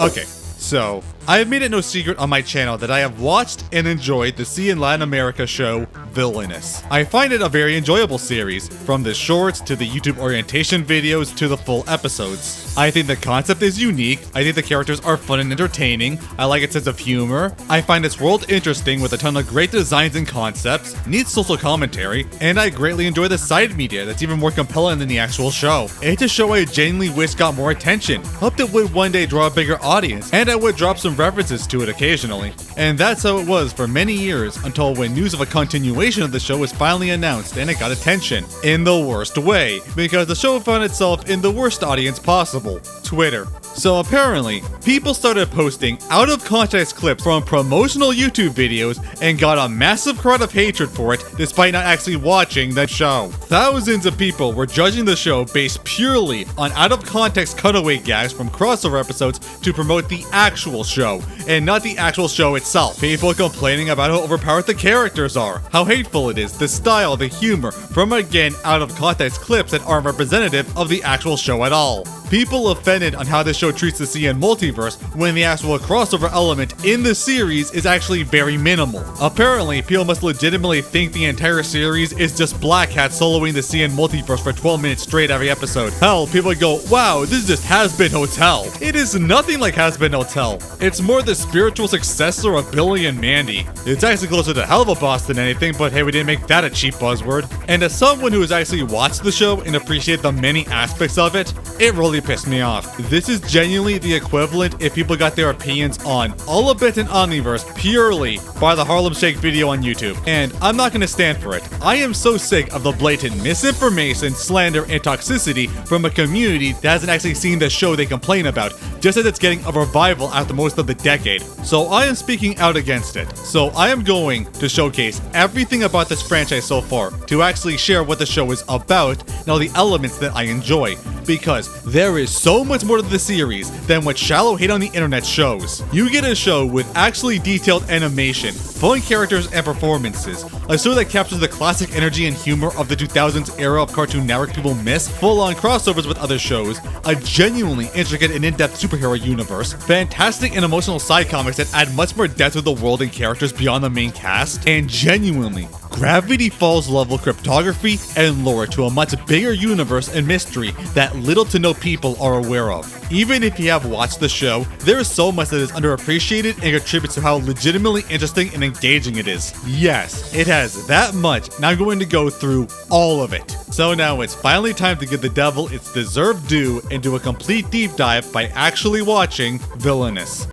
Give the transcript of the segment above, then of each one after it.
Okay, so I have made it no secret on my channel that I have watched and enjoyed the Sea and Latin America show Villainous. I find it a very enjoyable series, from the shorts to the YouTube orientation videos to the full episodes. I think the concept is unique, I think the characters are fun and entertaining, I like its sense of humor, I find its world interesting with a ton of great designs and concepts, neat social commentary, and I greatly enjoy the side media that's even more compelling than the actual show. It's a show I genuinely wish got more attention, hoped it would one day draw a bigger audience, and I would drop some references to it occasionally. And that's how it was for many years, until when news of a continuation of the show was finally announced and it got attention. In the worst way, because the show found itself in the worst audience possible, Twitter. So apparently, people started posting out-of-context clips from promotional YouTube videos and got a massive crowd of hatred for it despite not actually watching the show. Thousands of people were judging the show based purely on out-of-context cutaway gags from crossover episodes to promote the actual show, and not the actual show itself. People complaining about how overpowered the characters are, how hateful it is, the style, the humor, from again out-of-context clips that aren't representative of the actual show at all. People offended on how this show treats the CN multiverse when the actual crossover element in the series is actually very minimal. Apparently, people must legitimately think the entire series is just Black Hat soloing the CN multiverse for 12 minutes straight every episode. Hell, people would go, wow, this is just Has-Been Hotel. It is nothing like Has-Been Hotel. It's more the spiritual successor of Billy and Mandy. It's actually closer to Hell of a Boss than anything, but hey, we didn't make that a cheap buzzword. And as someone who has actually watched the show and appreciated the many aspects of it, it really pissed me off. This is genuinely the equivalent if people got their opinions on All a Bit and Omniverse purely by the Harlem Shake video on YouTube. And I'm not gonna stand for it. I am so sick of the blatant misinformation, slander, and toxicity from a community that hasn't actually seen the show they complain about, just as it's getting a revival after most of the decade. So I am speaking out against it. So I am going to showcase everything about this franchise so far, to actually share what the show is about and all the elements that I enjoy, because there is so much more to the series than what shallow hate on the internet shows. You get a show with actually detailed animation, fun characters and performances, a show that captures the classic energy and humor of the 2000s era of Cartoon Network people miss, full-on crossovers with other shows, a genuinely intricate and in-depth superhero universe, fantastic and emotional side comics that add much more depth to the world and characters beyond the main cast, and genuinely Gravity Falls level cryptography and lore to a much bigger universe and mystery that little to no people are aware of. Even if you have watched the show, there is so much that is underappreciated and contributes to how legitimately interesting and engaging it is. Yes, it has that much, and I'm going to go through all of it. So now it's finally time to give the devil its deserved due and do a complete deep dive by actually watching Villainous.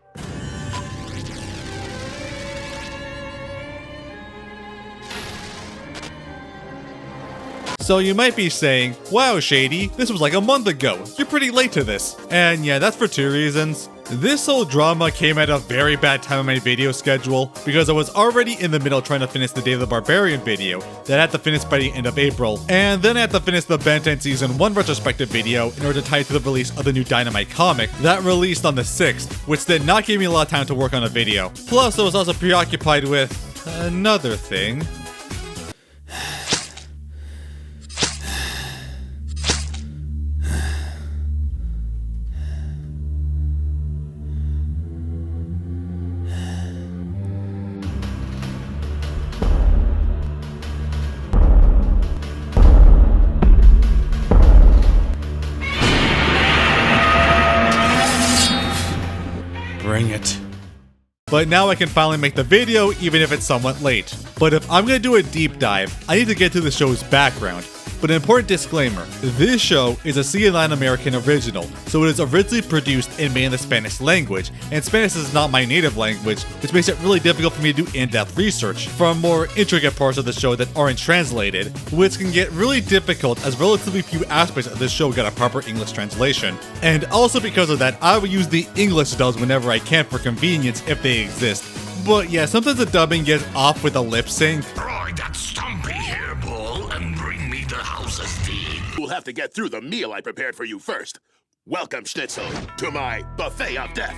So you might be saying, wow Shady, this was like a month ago, you're pretty late to this. And yeah, that's for two reasons. This whole drama came at a very bad time on my video schedule, because I was already in the middle trying to finish the Day of the Barbarian video that I had to finish by the end of April, and then I had to finish the Ben 10 Season 1 retrospective video in order to tie it to the release of the new Dynamite comic that released on the 6th, which did not give me a lot of time to work on a video. Plus I was also preoccupied with another thing. Bring it. But now I can finally make the video even if it's somewhat late. But if I'm gonna do a deep dive, I need to get to the show's background. But an important disclaimer, this show is a CN Latin American original, so it is originally produced and made in the Spanish language, and Spanish is not my native language, which makes it really difficult for me to do in-depth research from more intricate parts of the show that aren't translated, which can get really difficult as relatively few aspects of this show get a proper English translation. And also because of that, I will use the English dubs whenever I can for convenience if they exist. But yeah, sometimes the dubbing gets off with a lip sync. Pry that stumpy hairball and bring me the house's deed. You'll have to get through the meal I prepared for you first. Welcome, Schnitzel, to my buffet of death.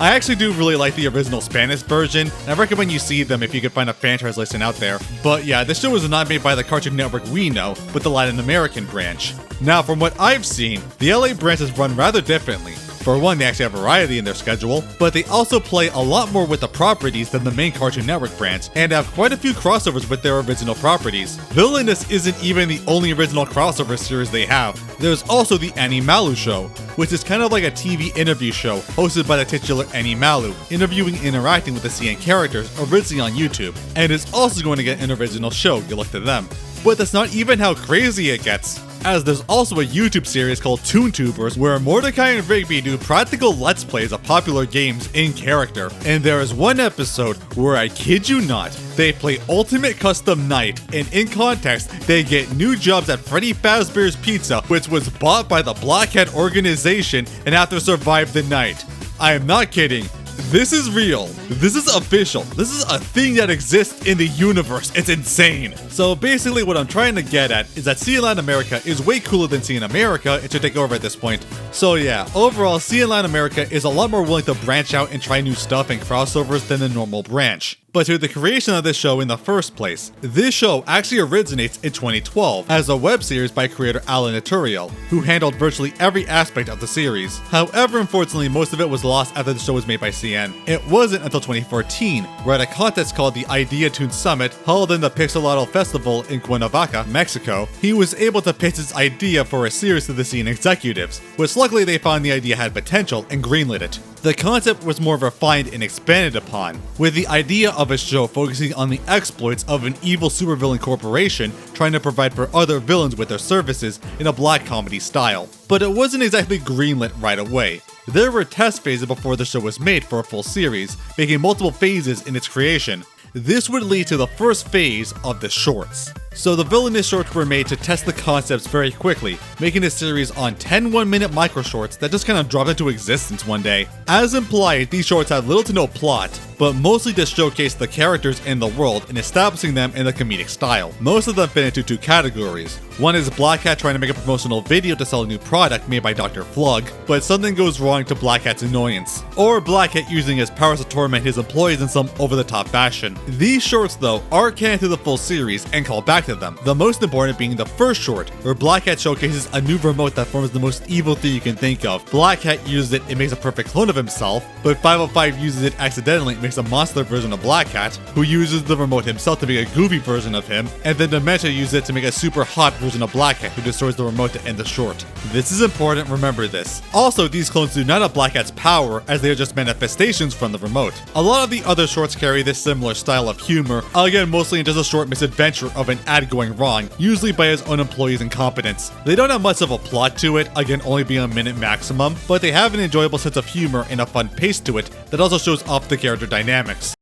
I actually do really like the original Spanish version, and I recommend you see them if you can find a fan translation out there. But yeah, this show was not made by the Cartoon Network we know, but the Latin American branch. Now, from what I've seen, the LA branch is run rather differently. For one, they actually have variety in their schedule, but they also play a lot more with the properties than the main Cartoon Network branch, and have quite a few crossovers with their original properties. Villainous isn't even the only original crossover series they have. There's also the Animalu Show, which is kind of like a TV interview show hosted by the titular Animalu, interviewing and interacting with the CN characters originally on YouTube, and is also going to get an original show, you look to them. But that's not even how crazy it gets, as there's also a YouTube series called ToonTubers where Mordecai and Rigby do practical let's plays of popular games in character, and there is one episode where, I kid you not, they play Ultimate Custom Night, and in context, they get new jobs at Freddy Fazbear's Pizza, which was bought by the Black Hat organization, and have to survive the night. I am not kidding. This is real. This is official. This is a thing that exists in the universe. It's insane. So basically what I'm trying to get at is that CN Latin America is way cooler than CN America. It should take over at this point. So yeah, overall CN Latin America is a lot more willing to branch out and try new stuff and crossovers than the normal branch. But to the creation of this show in the first place. This show actually originates in 2012 as a web series by creator Alan Ituriel, who handled virtually every aspect of the series. However, unfortunately, most of it was lost after the show was made by CN. It wasn't until 2014, where at a contest called the Idea Tune Summit, held in the Pixelotl Festival in Cuernavaca, Mexico, he was able to pitch his idea for a series to the CN executives, which luckily they found the idea had potential and greenlit it. The concept was more refined and expanded upon, with the idea of a show focusing on the exploits of an evil supervillain corporation trying to provide for other villains with their services in a black comedy style. But it wasn't exactly greenlit right away. There were test phases before the show was made for a full series, making multiple phases in its creation. This would lead to the first phase of the shorts. So the Villainous shorts were made to test the concepts very quickly, making a series on 10 one-minute micro shorts that just kind of dropped into existence one day. As implied, these shorts had little to no plot, but mostly to showcase the characters in the world and establishing them in a comedic style. Most of them fit into two categories. One is Black Hat trying to make a promotional video to sell a new product made by Dr. Flug, but something goes wrong to Black Hat's annoyance. Or Black Hat using his powers to torment his employees in some over-the-top fashion. These shorts, though, are canon to the full series and call back to them, the most important being the first short, where Black Hat showcases a new remote that forms the most evil thing you can think of. Black Hat uses it, it makes a perfect clone of himself, but 505 uses it accidentally, it makes a monster version of Black Hat, who uses the remote himself to make a goofy version of him, and then Demencia uses it to make a super hot version of Black Hat, who destroys the remote to end the short. This is important, remember this. Also, these clones do not have Black Hat's power, as they are just manifestations from the remote. A lot of the other shorts carry this similar style of humor, again mostly in just a short misadventure of an ad going wrong, usually by his own employees' incompetence. They don't have much of a plot to it, again only being a minute maximum, but they have an enjoyable sense of humor and a fun pace to it that also shows off the character dynamics.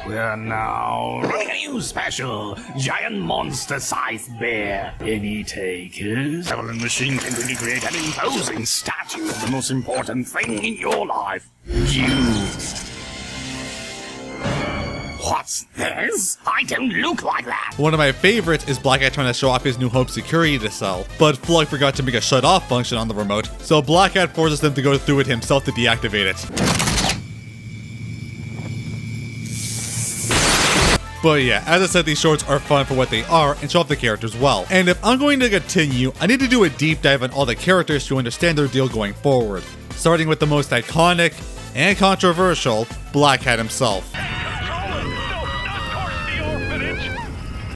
We're now bringing you special giant monster-sized bear. Any takers? Traveling machine can really create an imposing statue of the most important thing in your life. You. What's this? I don't look like that. One of my favorites is Black Hat trying to show off his new home security to sell, but Flug forgot to make a shut-off function on the remote, so Black Hat forces him to go through it himself to deactivate it. But yeah, as I said, these shorts are fun for what they are and show off the characters well. And if I'm going to continue, I need to do a deep dive on all the characters to understand their deal going forward. Starting with the most iconic and controversial, Black Hat himself.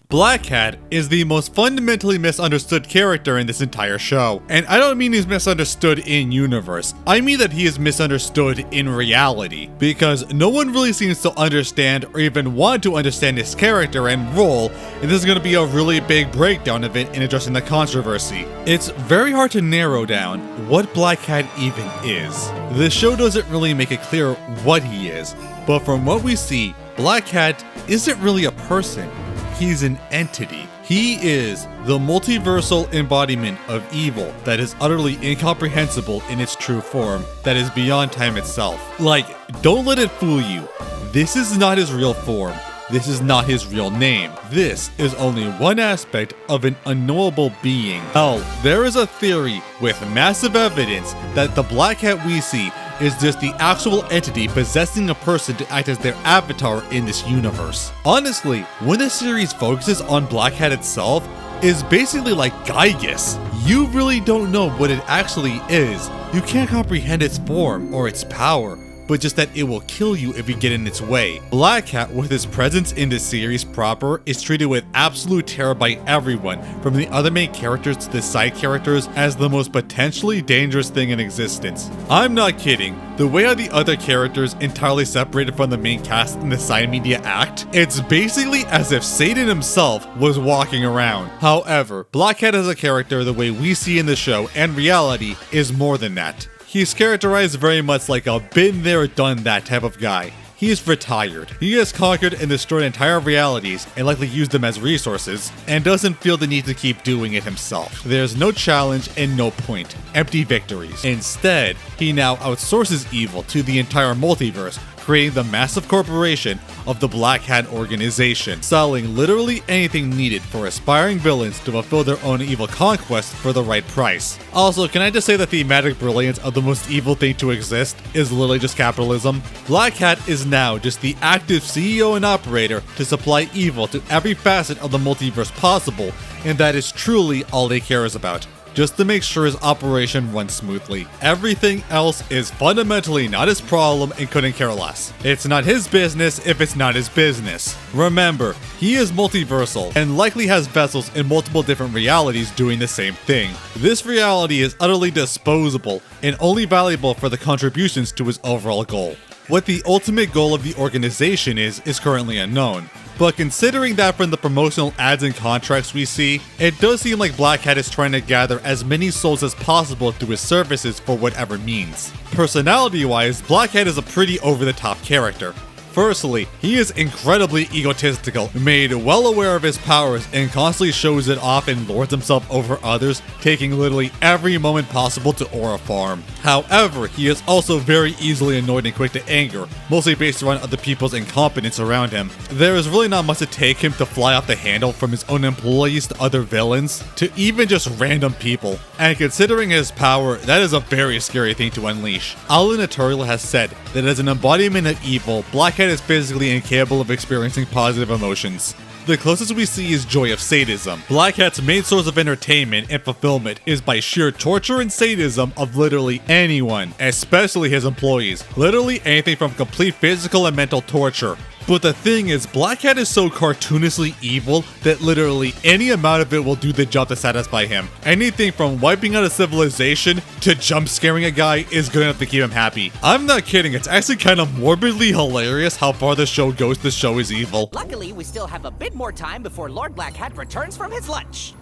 Black Hat is the most fundamentally misunderstood character in this entire show. And I don't mean he's misunderstood in universe, I mean that he is misunderstood in reality. Because no one really seems to understand or even want to understand his character and role, and this is going to be a really big breakdown of it in addressing the controversy. It's very hard to narrow down what Black Hat even is. The show doesn't really make it clear what he is, but from what we see, Black Hat isn't really a person. He's an entity. He is the multiversal embodiment of evil that is utterly incomprehensible in its true form, that is beyond time itself. Like, don't let it fool you. This is not his real form. This is not his real name. This is only one aspect of an unknowable being. Hell, there is a theory with massive evidence that the Black Hat we see is just the actual entity possessing a person to act as their avatar in this universe. Honestly, when the series focuses on Black Hat itself, is basically like Gygus. You really don't know what it actually is. You can't comprehend its form or its power, but just that it will kill you if you get in its way. Black Cat, with his presence in the series proper, is treated with absolute terror by everyone, from the other main characters to the side characters, as the most potentially dangerous thing in existence. I'm not kidding. The way how the other characters entirely separated from the main cast in the side media act, it's basically as if Satan himself was walking around. However, Black Cat as a character, the way we see in the show and reality, is more than that. He's characterized very much like a been there, done that type of guy. He's retired. He has conquered and destroyed entire realities and likely used them as resources, and doesn't feel the need to keep doing it himself. There's no challenge and no point. Empty victories. Instead, he now outsources evil to the entire multiverse, creating the massive corporation of the Black Hat organization, selling literally anything needed for aspiring villains to fulfill their own evil conquest for the right price. Also, can I just say the thematic brilliance of the most evil thing to exist is literally just capitalism? Black Hat is now just the active CEO and operator to supply evil to every facet of the multiverse possible, and that is truly all he cares about, just to make sure his operation runs smoothly. Everything else is fundamentally not his problem and couldn't care less. It's not his business if it's not his business. Remember, he is multiversal and likely has vessels in multiple different realities doing the same thing. This reality is utterly disposable and only valuable for the contributions to his overall goal. What the ultimate goal of the organization is currently unknown. But considering that from the promotional ads and contracts we see, it does seem like Black Hat is trying to gather as many souls as possible through his services for whatever means. Personality-wise, Black Hat is a pretty over-the-top character. Firstly, he is incredibly egotistical, made well aware of his powers, and constantly shows it off and lords himself over others, taking literally every moment possible to aura farm. However, he is also very easily annoyed and quick to anger, mostly based around other people's incompetence around him. There is really not much to take him to fly off the handle, from his own employees to other villains, to even just random people. And considering his power, that is a very scary thing to unleash. Alan Aturiel has said that as an embodiment of evil, Black Hat is physically incapable of experiencing positive emotions. The closest we see is joy of sadism. Black Hat's main source of entertainment and fulfillment is by sheer torture and sadism of literally anyone, especially his employees. Literally anything from complete physical and mental torture. But the thing is, Black Hat is so cartoonishly evil that literally any amount of it will do the job to satisfy him. Anything from wiping out a civilization to jump scaring a guy is good enough to keep him happy. I'm not kidding, it's actually kind of morbidly hilarious how far the show goes to show his evil. Luckily, we still have a bit more time before Lord Black Hat returns from his lunch.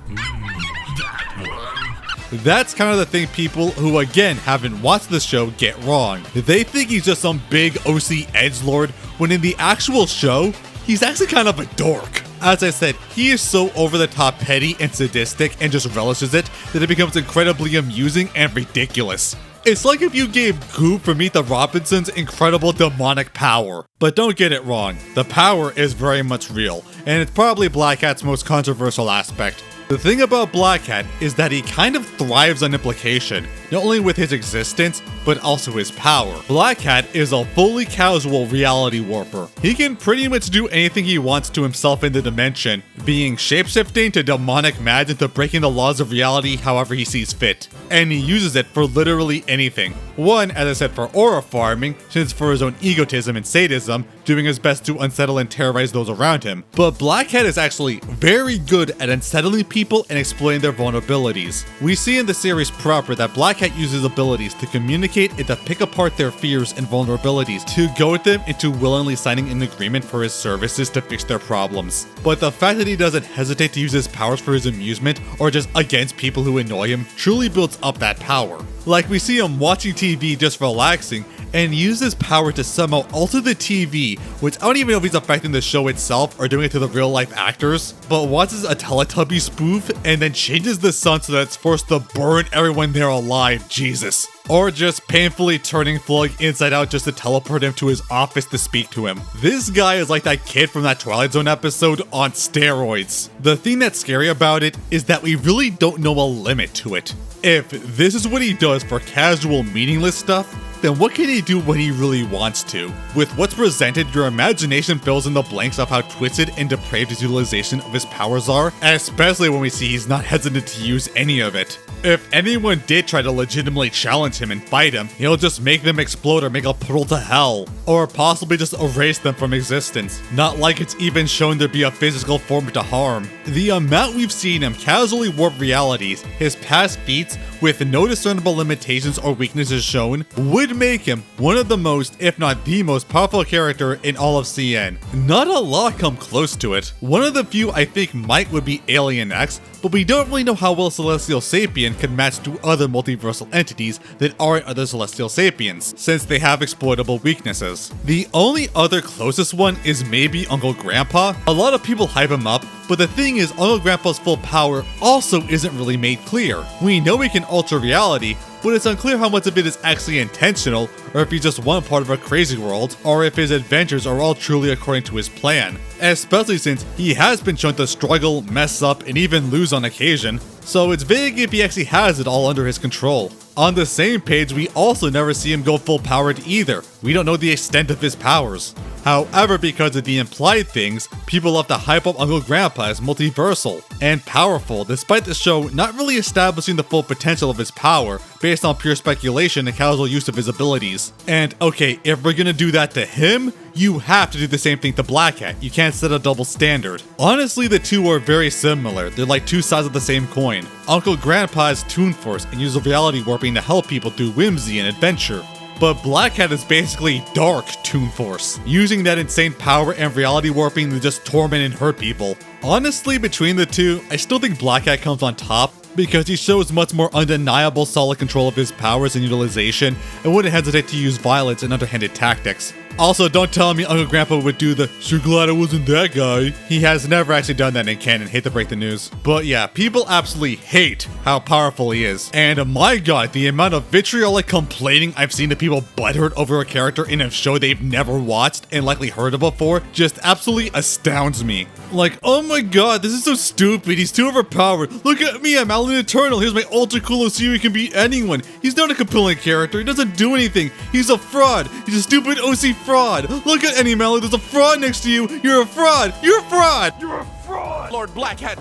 That's kind of the thing people who again haven't watched the show get wrong. They think he's just some big OC edgelord, when in the actual show, he's actually kind of a dork. As I said, he is so over the top petty and sadistic and just relishes it that it becomes incredibly amusing and ridiculous. It's like if you gave Goop from Meet the Robinsons incredible demonic power. But don't get it wrong, the power is very much real, and it's probably Black Hat's most controversial aspect. The thing about Black Hat is that he kind of thrives on implication, not only with his existence, but also his power. Black Hat is a fully casual reality warper. He can pretty much do anything he wants to himself in the dimension, being shapeshifting to demonic magic to breaking the laws of reality however he sees fit. And he uses it for literally anything. One, as I said, for aura farming, since for his own egotism and sadism, doing his best to unsettle and terrorize those around him. But Black Hat is actually very good at unsettling people and exploiting their vulnerabilities. We see in the series proper that Black Hat uses abilities to communicate and to pick apart their fears and vulnerabilities, to goad them into willingly signing an agreement for his services to fix their problems. But the fact that he doesn't hesitate to use his powers for his amusement or just against people who annoy him truly builds up that power. Like we see him watching TV just relaxing and use his power to somehow alter the TV, which I don't even know if he's affecting the show itself or doing it to the real life actors, but watches a Teletubby spoof and then changes the sun so that it's forced to burn everyone there alive, Jesus. Or just painfully turning Flug inside out just to teleport him to his office to speak to him. This guy is like that kid from that Twilight Zone episode on steroids. The thing that's scary about it is that we really don't know a limit to it. If this is what he does for casual, meaningless stuff, then what can he do when he really wants to? With what's presented, your imagination fills in the blanks of how twisted and depraved his utilization of his powers are, especially when we see he's not hesitant to use any of it. If anyone did try to legitimately challenge him and fight him, he'll just make them explode or make a portal to hell, or possibly just erase them from existence. Not like it's even shown there be a physical form to harm. The amount we've seen him casually warp realities, his past feats, with no discernible limitations or weaknesses shown, would make him one of the most, if not the most powerful character in all of CN. Not a lot come close to it. One of the few I think might would be Alien X, but we don't really know how well Celestial Sapien can match to other multiversal entities that aren't other Celestial Sapiens, since they have exploitable weaknesses. The only other closest one is maybe Uncle Grandpa. A lot of people hype him up, but the thing is, Uncle Grandpa's full power also isn't really made clear. We know he can alter reality, but it's unclear how much of it is actually intentional, or if he's just one part of a crazy world, or if his adventures are all truly according to his plan. Especially since he has been shown to struggle, mess up, and even lose on occasion, so it's vague if he actually has it all under his control. On the same page, we also never see him go full powered either. We don't know the extent of his powers. However, because of the implied things, people love to hype up Uncle Grandpa as multiversal and powerful, despite the show not really establishing the full potential of his power based on pure speculation and casual use of his abilities. And okay, if we're gonna do that to him, you have to do the same thing to Black Hat. You can't set a double standard. Honestly, the two are very similar. They're like two sides of the same coin. Uncle Grandpa is Toon Force and uses reality warping to help people through whimsy and adventure. But Black Hat is basically dark Toon Force, using that insane power and reality warping to just torment and hurt people. Honestly, between the two, I still think Black Hat comes on top, because he shows much more undeniable solid control of his powers and utilization, and wouldn't hesitate to use violence and underhanded tactics. Also, don't tell me Uncle Grandpa would do the "sure glad I wasn't that guy." He has never actually done that in canon, hate to break the news. But yeah, people absolutely hate how powerful he is. And my god, the amount of vitriolic complaining I've seen to people butthurt over a character in a show they've never watched and likely heard of before just absolutely astounds me. Like, oh my god, this is so stupid, he's too overpowered. Look at me, I'm Alan Eternal, here's my ultra cool OC who can beat anyone. He's not a compelling character, he doesn't do anything. He's a fraud, he's a stupid OC fraud. Look at Any Melody, there's a fraud next to you. You're a fraud, you're a fraud. You're a fraud! Lord Blackhat.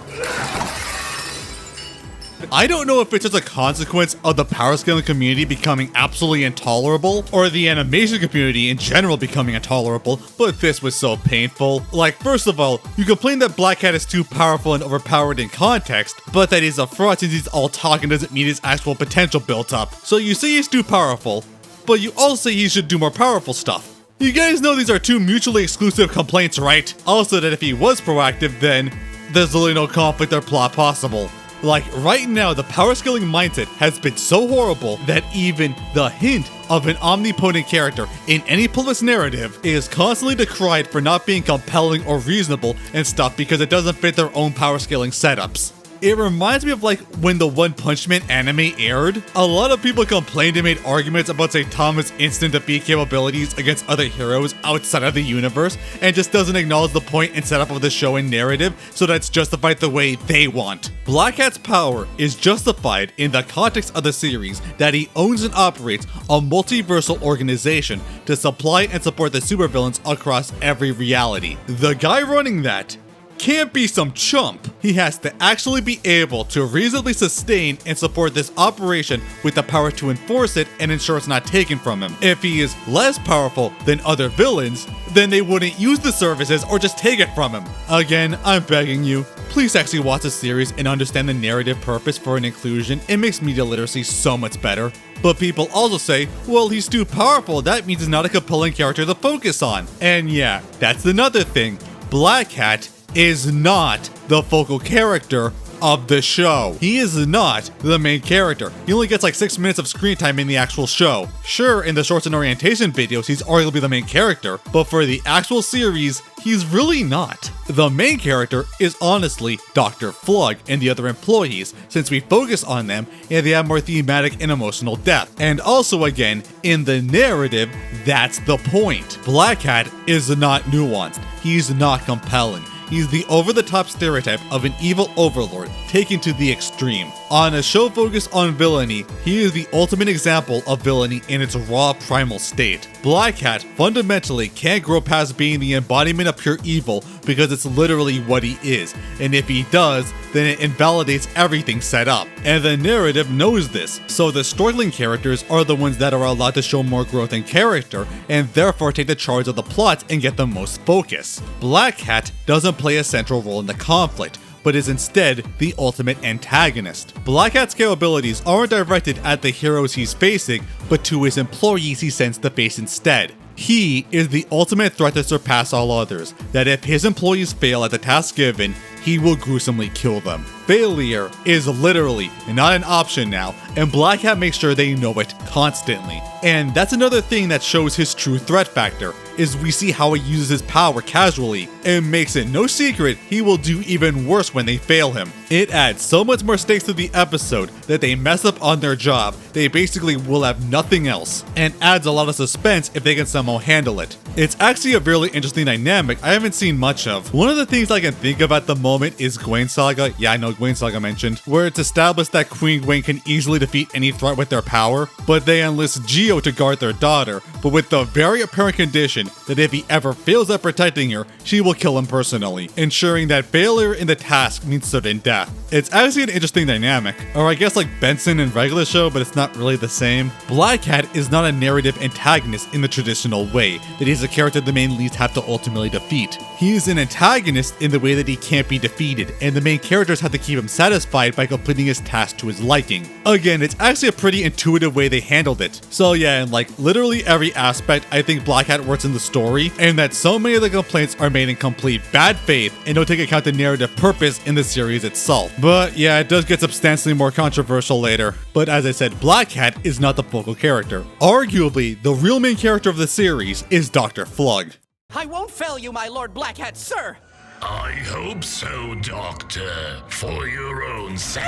I don't know if it's just a consequence of the power scaling community becoming absolutely intolerable, or the animation community in general becoming intolerable, but this was so painful. Like, first of all, you complain that Black Hat is too powerful and overpowered in context, but that he's a fraud since he's all talk and doesn't meet his actual potential built up. So you say he's too powerful, but you also say he should do more powerful stuff. You guys know these are two mutually exclusive complaints, right? Also that if he was proactive, then there's really no conflict or plot possible. Like, right now, the power scaling mindset has been so horrible that even the hint of an omnipotent character in any police narrative is constantly decried for not being compelling or reasonable and stuff because it doesn't fit their own power scaling setups. It reminds me of like when the One Punch Man anime aired. A lot of people complained and made arguments about Saitama's instant defeat capabilities against other heroes outside of the universe, and just doesn't acknowledge the point and setup of the show and narrative, so that's justified the way they want. Black Hat's power is justified in the context of the series that he owns and operates a multiversal organization to supply and support the supervillains across every reality. The guy running that can't be some chump. He has to actually be able to reasonably sustain and support this operation with the power to enforce it and ensure it's not taken from him. If he is less powerful than other villains, then they wouldn't use the services or just take it from him. Again, I'm begging you, please actually watch the series and understand the narrative purpose for an inclusion. It makes media literacy so much better. But people also say, well, he's too powerful, that means he's not a compelling character to focus on. And yeah, that's another thing. Black Hat is not the focal character of the show. He is not the main character. He only gets like 6 minutes of screen time in the actual show. Sure, in the shorts and orientation videos, he's arguably the main character, but for the actual series, he's really not. The main character is honestly Dr. Flug and the other employees, since we focus on them and they have more thematic and emotional depth. And also again, in the narrative, that's the point. Black Hat is not nuanced. He's not compelling. he's the over-the-top stereotype of an evil overlord taken to the extreme. On a show focused on villainy, he is the ultimate example of villainy in its raw primal state. Black Hat fundamentally can't grow past being the embodiment of pure evil because it's literally what he is, and if he does, then it invalidates everything set up. And the narrative knows this, so the struggling characters are the ones that are allowed to show more growth in character, and therefore take the charge of the plot and get the most focus. Black Hat doesn't play a central role in the conflict, but is instead the ultimate antagonist. Black Hat's capabilities aren't directed at the heroes he's facing, but to his employees he sends to face instead. He is the ultimate threat to surpass all others, that if his employees fail at the task given, he will gruesomely kill them. Failure is literally not an option now, and Black Hat makes sure they know it constantly. And that's another thing that shows his true threat factor, is we see how he uses his power casually, and makes it no secret he will do even worse when they fail him. It adds so much more stakes to the episode that they mess up on their job, they basically will have nothing else, and adds a lot of suspense if they can somehow handle it. It's actually a really interesting dynamic I haven't seen much of. One of the things I can think of at the moment is Gwen Saga, yeah I know Gwen Saga mentioned, where it's established that Queen Gwen can easily defeat any threat with their power, but they enlist Geo to guard their daughter, but with the very apparent condition that if he ever fails at protecting her, she will kill him personally, ensuring that failure in the task means certain death. It's actually an interesting dynamic, or I guess like Benson in regular show, but it's not really the same. Black Hat is not a narrative antagonist in the traditional way, that he's a character the main leads have to ultimately defeat. He is an antagonist in the way that he can't be defeated, and the main characters have to keep him satisfied by completing his task to his liking. Again, it's actually a pretty intuitive way they handled it. So yeah, in like literally every aspect, I think Black Hat works in the story, and that so many of the complaints are made in complete bad faith and don't take account the narrative purpose in the series itself. But yeah, it does get substantially more controversial later. But as I said, Black Hat is not the focal character. Arguably, the real main character of the series is Dr. Flug. I won't fail you, my Lord Black Hat, sir! I hope so, Doctor, for your own sake.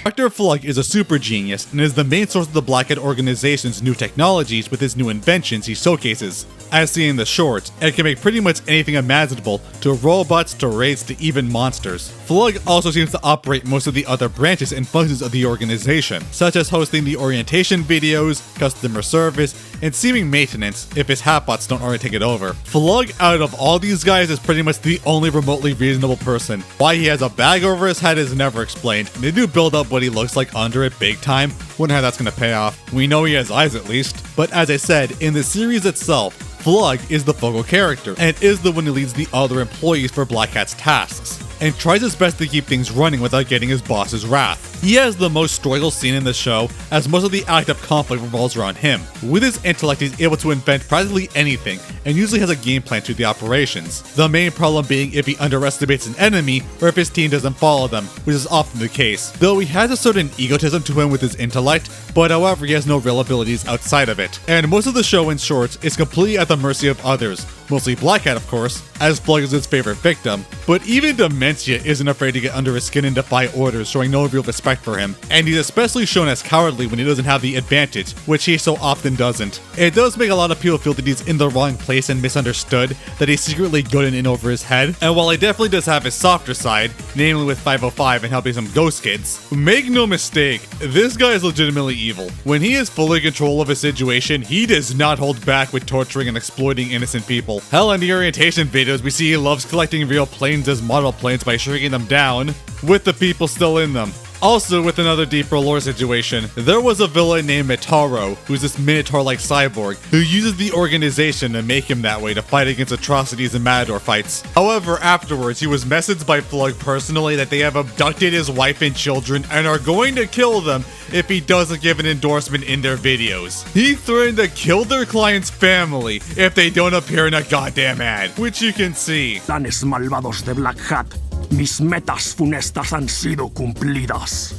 Dr. Flug is a super genius and is the main source of the Black Hat organization's new technologies with his new inventions he showcases. As seen in the shorts, it can make pretty much anything imaginable, to robots to raids to even monsters. Flug also seems to operate most of the other branches and functions of the organization, such as hosting the orientation videos, customer service, and seeming maintenance if his hatbots don't already take it over. Flug out of all these guys is pretty much the only remotely reasonable person. Why he has a bag over his head is never explained. They do build up what he looks like under it big time. Wonder how that's gonna pay off. We know he has eyes at least. But as I said, in the series itself, Flug is the focal character, and is the one who leads the other employees for Black Hat's tasks, and tries his best to keep things running without getting his boss's wrath. He has the most struggle scene in the show, as most of the active conflict revolves around him. With his intellect, he's able to invent practically anything, and usually has a game plan to the operations. The main problem being if he underestimates an enemy, or if his team doesn't follow them, which is often the case. Though he has a certain egotism to him with his intellect, but however he has no real abilities outside of it. And most of the show in shorts is completely at the mercy of others, mostly Black Hat of course, as Flug is his favorite victim. But even Demencia isn't afraid to get under his skin and defy orders, showing no real respect for him, and he's especially shown as cowardly when he doesn't have the advantage, which he so often doesn't. It does make a lot of people feel that he's in the wrong place and misunderstood, that he's secretly good and in over his head, and while he definitely does have his softer side, namely with 505 and helping some ghost kids, make no mistake, this guy is legitimately evil. When he is fully in control of his situation, he does not hold back with torturing and exploiting innocent people. Hell, in the orientation videos, we see he loves collecting real planes as model planes by shrinking them down, with the people still in them. Also, with another deeper lore situation, there was a villain named Mitaro, who's this Minotaur-like cyborg, who uses the organization to make him that way to fight against atrocities and matador fights. However, afterwards, he was messaged by Flug personally that they have abducted his wife and children and are going to kill them if he doesn't give an endorsement in their videos. He threatened to kill their client's family if they don't appear in a goddamn ad, which you can see. Planes malvados de Black Hat. Mis metas funestas han sido cumplidas.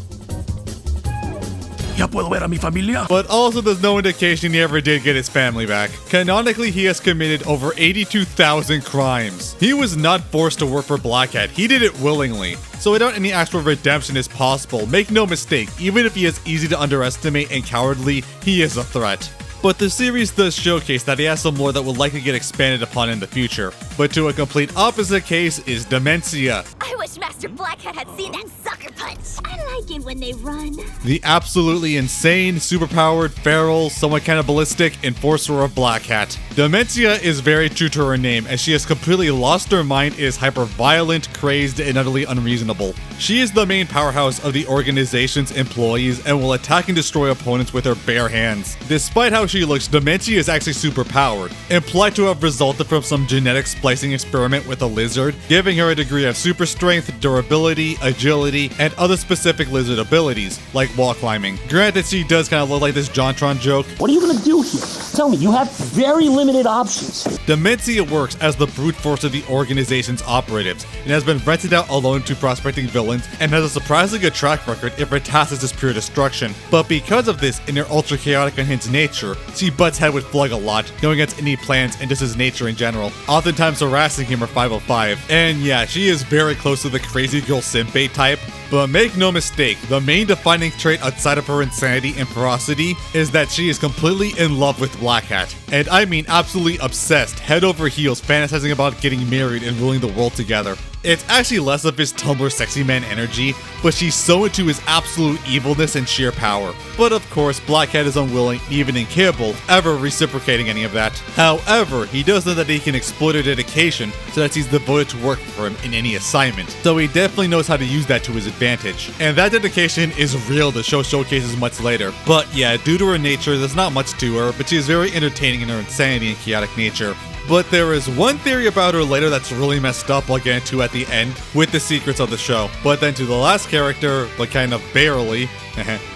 ¿Ya puedo ver a mi familia? But also there's no indication he ever did get his family back. Canonically, he has committed over 82,000 crimes. He was not forced to work for Black Hat, he did it willingly. So without any actual redemption is possible, make no mistake, even if he is easy to underestimate and cowardly, he is a threat. But the series does showcase that he has some lore that will likely get expanded upon in the future. But to a complete opposite case is Demencia, I wish Master Blackhead had seen that sucker punch. I like it when they run. the absolutely insane, superpowered, feral, somewhat cannibalistic enforcer of Black Hat. Demencia is very true to her name, as she has completely lost her mind, is hyper-violent, crazed, and utterly unreasonable. She is the main powerhouse of the organization's employees and will attack and destroy opponents with her bare hands. Despite how she looks, Demencia is actually superpowered, implied to have resulted from some genetic splicing experiment with a lizard, giving her a degree of super strength, durability, agility, and other specific lizard abilities, like wall climbing. Granted, she does kind of look like this JonTron joke. What are you gonna do here? Tell me, you have very limited options. Demencia works as the brute force of the organization's operatives, and has been rented out alone to prospecting villains, and has a surprisingly good track record if her task is just pure destruction. But because of this, in her ultra chaotic unhinged nature, she butts head with Flug a lot, going against any plans and just his nature in general, oftentimes harassing him or 505. And yeah, she is very close to the crazy girl simpbait type. But make no mistake, the main defining trait outside of her insanity and ferocity is that she is completely in love with Black Hat. And I mean absolutely obsessed, head over heels, fantasizing about getting married and ruling the world together. It's actually less of his Tumblr sexy man energy, but she's so into his absolute evilness and sheer power. But of course, Black Hat is unwilling, even incapable, of ever reciprocating any of that. However, he does know that he can exploit her dedication so that she's devoted to work for him in any assignment. So he definitely knows how to use that to his advantage. And that dedication is real, the show showcases much later. But yeah, due to her nature, there's not much to her, but she is very entertaining in her insanity and chaotic nature. But there is one theory about her later that's really messed up I'll get into at the end with the secrets of the show. But then to the last character, but kind of barely,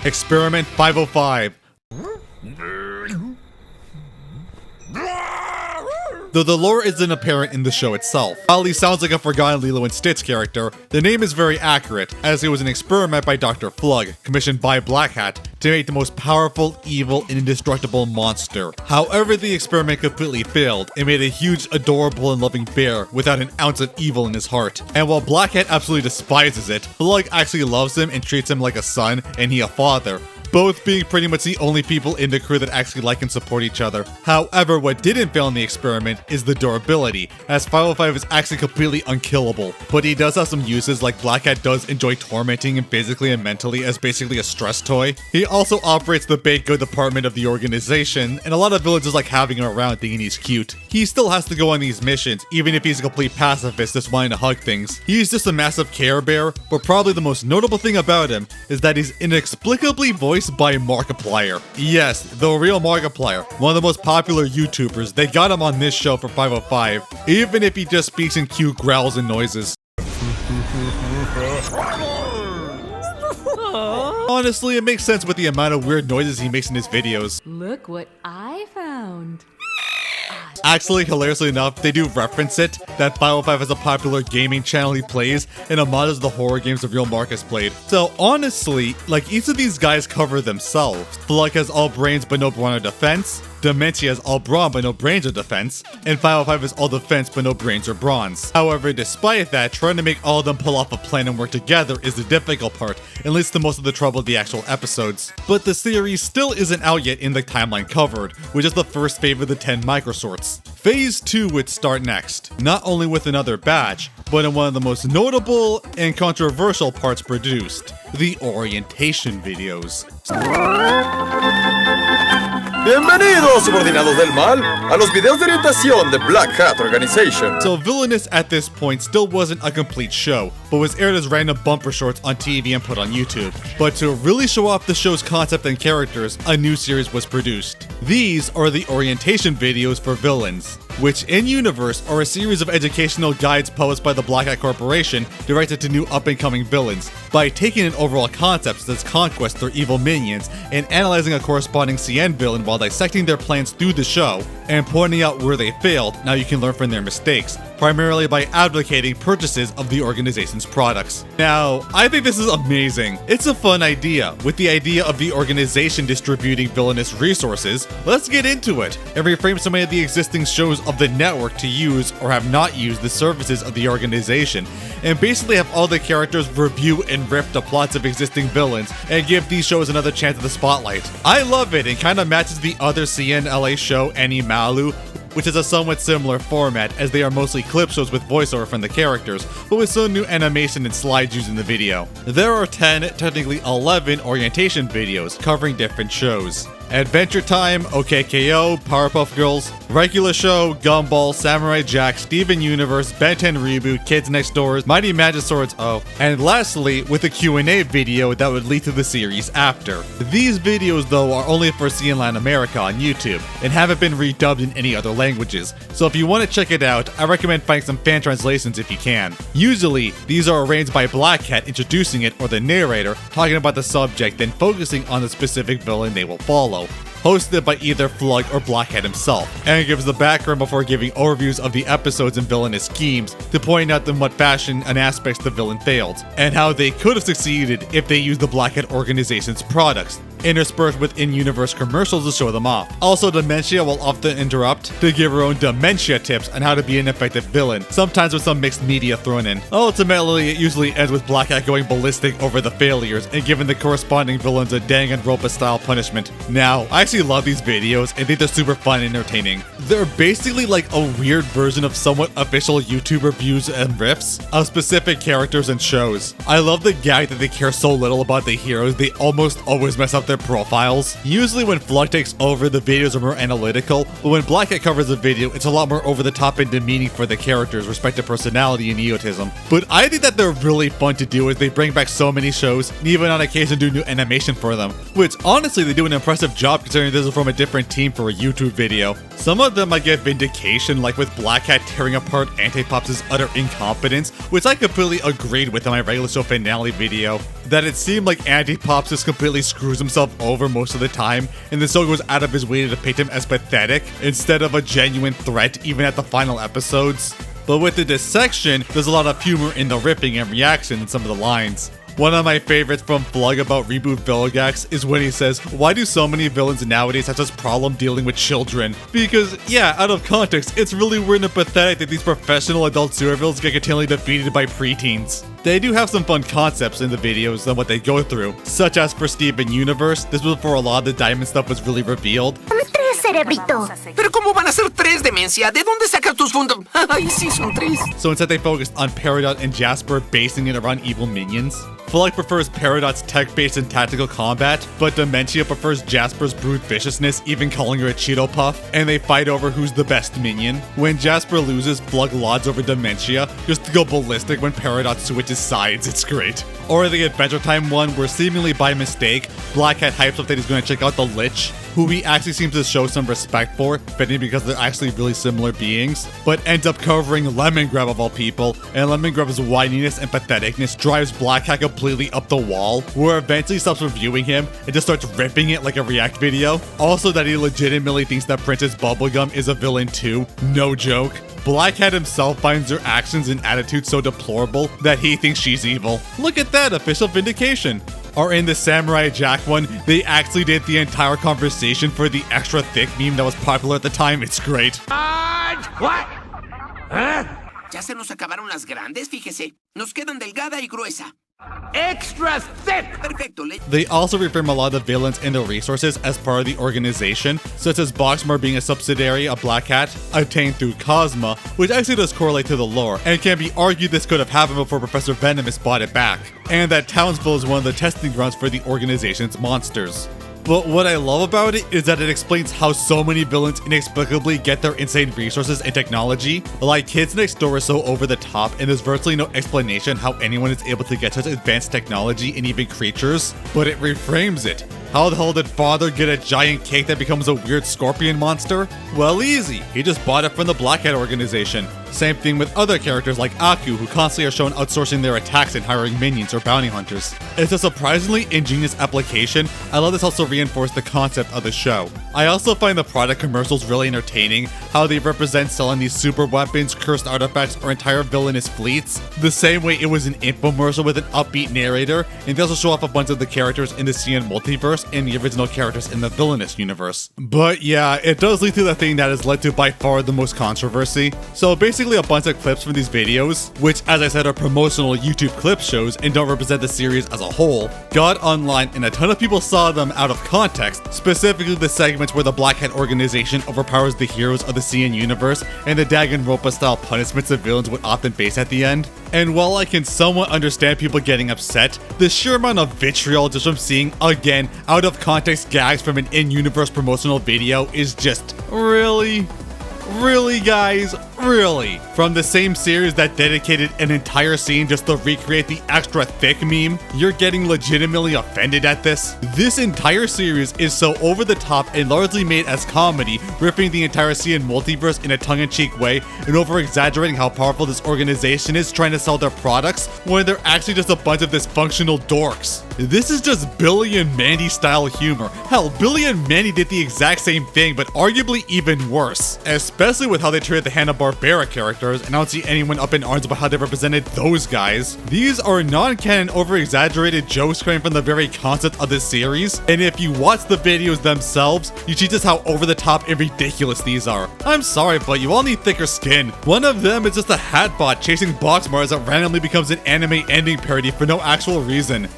Experiment 505. Though the lore isn't apparent in the show itself. While he sounds like a forgotten Lilo and Stitch character, the name is very accurate, as it was an experiment by Dr. Flug, commissioned by Black Hat, to make the most powerful, evil, and indestructible monster. However, the experiment completely failed, and made a huge, adorable, and loving bear without an ounce of evil in his heart. And while Black Hat absolutely despises it, Flug actually loves him and treats him like a son, and he a father. Both being pretty much the only people in the crew that actually like and support each other. However, what didn't fail in the experiment is the durability, as 505 is actually completely unkillable. But he does have some uses, like Black Hat does enjoy tormenting him physically and mentally as basically a stress toy. He also operates the baked good department of the organization, and a lot of villagers like having him around thinking he's cute. He still has to go on these missions, even if he's a complete pacifist just wanting to hug things. He's just a massive care bear, but probably the most notable thing about him is that he's inexplicably voiced by Markiplier. Yes, the real Markiplier, one of the most popular YouTubers. They got him on this show for 505, even if he just speaks in cute growls and noises. Honestly, it makes sense with the amount of weird noises he makes in his videos. Look what I found. Actually, hilariously enough, they do reference it, that 505 has a popular gaming channel he plays, and hommages the horror games of Real Mark has played. So honestly, like, each of these guys cover themselves. Flug has all brains but no brawn or defense, Demencia has all brawn but no brains or defense, and 505 has all defense but no brains or bronze. However, despite that, trying to make all of them pull off a plan and work together is the difficult part, and leads to most of the trouble of the actual episodes. But the series still isn't out yet in the timeline covered, which is the first phase of the 10 microsorts. Phase 2 would start next, not only with another batch, but in one of the most notable and controversial parts produced, the orientation videos. Bienvenidos, subordinados del mal, a los videos de orientación de Black Hat Organization. So Villainous at this point still wasn't a complete show, but was aired as random bumper shorts on TV and put on YouTube. But to really show off the show's concept and characters, a new series was produced. These are the orientation videos for villains, which in-universe are a series of educational guides published by the Black Hat Corporation directed to new up-and-coming villains, by taking an overall concept such as conquest or evil minions, and analyzing a corresponding CN villain while dissecting their plans through the show, and pointing out where they failed. Now you can learn from their mistakes, primarily by advocating purchases of the organization's products. Now, I think this is amazing. It's a fun idea. With the idea of the organization distributing villainous resources, let's get into it and reframe so many of the existing shows of the network to use or have not used the services of the organization, and basically have all the characters review and rip the plots of existing villains and give these shows another chance at the spotlight. I love it and kind of matches the other CNLA show Animalu, which is a somewhat similar format as they are mostly clip shows with voiceover from the characters, but with some new animation and slides used in the video. There are 10, technically 11 orientation videos covering different shows. Adventure Time, OKKO, Powerpuff Girls, Regular Show, Gumball, Samurai Jack, Steven Universe, Ben 10 Reboot, Kids Next Door, Mighty Magiswords, and lastly, with a Q&A video that would lead to the series after. These videos though are only for CNLAN America on YouTube, and haven't been redubbed in any other languages, so if you want to check it out, I recommend finding some fan translations if you can. Usually, these are arranged by Black Cat introducing it or the narrator talking about the subject, then focusing on the specific villain they will follow. Hosted by either Flug or Black Cat himself, and gives the background before giving overviews of the episodes and villainous schemes to point out in what fashion and aspects the villain failed, and how they could have succeeded if they used the Black Cat organization's products, interspersed with in-universe commercials to show them off. Also, Demencia will often interrupt to give her own Demencia tips on how to be an effective villain, sometimes with some mixed media thrown in. Ultimately, it usually ends with Black Cat going ballistic over the failures and giving the corresponding villains a Danganronpa style punishment. Now, I actually love these videos and think they're super fun and entertaining. They're basically like a weird version of somewhat official YouTube reviews and riffs of specific characters and shows. I love the gag that they care so little about the heroes, they almost always mess up their profiles. Usually when Flug takes over, the videos are more analytical, but when Black Cat covers a video, it's a lot more over the top and demeaning for the characters' respective personality and egotism. But I think that they're really fun to do as they bring back so many shows, and even on occasion do new animation for them, which honestly they do an impressive job considering this is from a different team for a YouTube video. Some of them I get vindication, like with Black Cat tearing apart Antipops' utter incompetence, which I completely agreed with in my regular show finale video, that it seemed like Antipops just completely screws himself over most of the time, and the show goes out of his way to depict him as pathetic instead of a genuine threat even at the final episodes. But with the dissection, there's a lot of humor in the ripping and reaction in some of the lines. One of my favorites from Flug about Reboot Villagax is when he says, "Why do so many villains nowadays have such problem dealing with children?" Because, yeah, out of context, it's really weird and pathetic that these professional adult supervillains get continually defeated by preteens. They do have some fun concepts in the videos and what they go through, such as for Steven Universe, this was before a lot of the diamond stuff was really revealed. Cerebrito. Pero ¿cómo van a ser tres, Demencia? ¿De dónde sacas tus fundos? Ay, sí, son tres. So instead they focused on Peridot and Jasper, basing it around evil minions. Flug prefers Peridot's tech-based and tactical combat, but Demencia prefers Jasper's brute viciousness, even calling her a Cheeto Puff, and they fight over who's the best minion. When Jasper loses, Flug lauds over Demencia, just to go ballistic when Peridot switches sides, it's great. Or the Adventure Time one, where seemingly by mistake, Black Cat hypes up that he's going to check out the Lich, who he actually seems to show some respect for, fitting because they're actually really similar beings, but ends up covering Lemongrab of all people, and Lemongrab's whininess and patheticness drives Black Cat completely up the wall, where eventually stops reviewing him and just starts ripping it like a react video. Also that he legitimately thinks that Princess Bubblegum is a villain too, no joke. Black Cat himself finds her actions and attitudes so deplorable that he thinks she's evil. Look at that, official vindication. Or in the Samurai Jack one, they actually did the entire conversation for the extra thick meme that was popular at the time. It's great. What? ¿Eh? Ya se nos acabaron las grandes, fíjese. Nos quedan delgada y gruesa. Extra thick! Perfecto. They also reframe a lot of the villains and their resources as part of the organization, such as Boxmar being a subsidiary of Black Cat, obtained through Cosma, which actually does correlate to the lore, and can be argued this could have happened before Professor Venomous bought it back, and that Townsville is one of the testing grounds for the organization's monsters. But what I love about it is that it explains how so many villains inexplicably get their insane resources and technology. Like Kids Next Door is so over the top, and there's virtually no explanation how anyone is able to get such advanced technology and even creatures, but it reframes it. How the hell did father get a giant cake that becomes a weird scorpion monster? Well, easy. He just bought it from the Black Hat organization. Same thing with other characters like Aku, who constantly are shown outsourcing their attacks and hiring minions or bounty hunters. It's a surprisingly ingenious application. I love this also reinforced the concept of the show. I also find the product commercials really entertaining, how they represent selling these super weapons, cursed artifacts, or entire villainous fleets. The same way it was an infomercial with an upbeat narrator, and they also show off a bunch of the characters in the CN multiverse and the original characters in the Villainous universe. But yeah, it does lead to the thing that has led to by far the most controversy. So basically a bunch of clips from these videos, which as I said are promotional YouTube clip shows and don't represent the series as a whole, got online and a ton of people saw them out of context, specifically the segments where the Black Hat organization overpowers the heroes of the CN universe and the Danganronpa style punishments the villains would often face at the end. And while I can somewhat understand people getting upset, the sheer amount of vitriol just from seeing, again, out of context gags from an in-universe promotional video is just really? Really, guys? Really? From the same series that dedicated an entire scene just to recreate the extra thick meme, you're getting legitimately offended at this? This entire series is so over the top and largely made as comedy, ripping the entire CN multiverse in a tongue-in-cheek way and over-exaggerating how powerful this organization is trying to sell their products when they're actually just a bunch of dysfunctional dorks. This is just Billy and Mandy style humor. Hell, Billy and Mandy did the exact same thing, but arguably even worse. Especially with how they treated the Hanna-Barbera characters, and I don't see anyone up in arms about how they represented those guys. These are non-canon, over-exaggerated jokes coming from the very concept of this series, and if you watch the videos themselves, you see just how over-the-top and ridiculous these are. I'm sorry, but you all need thicker skin. One of them is just a hat bot chasing box Mars that randomly becomes an anime ending parody for no actual reason.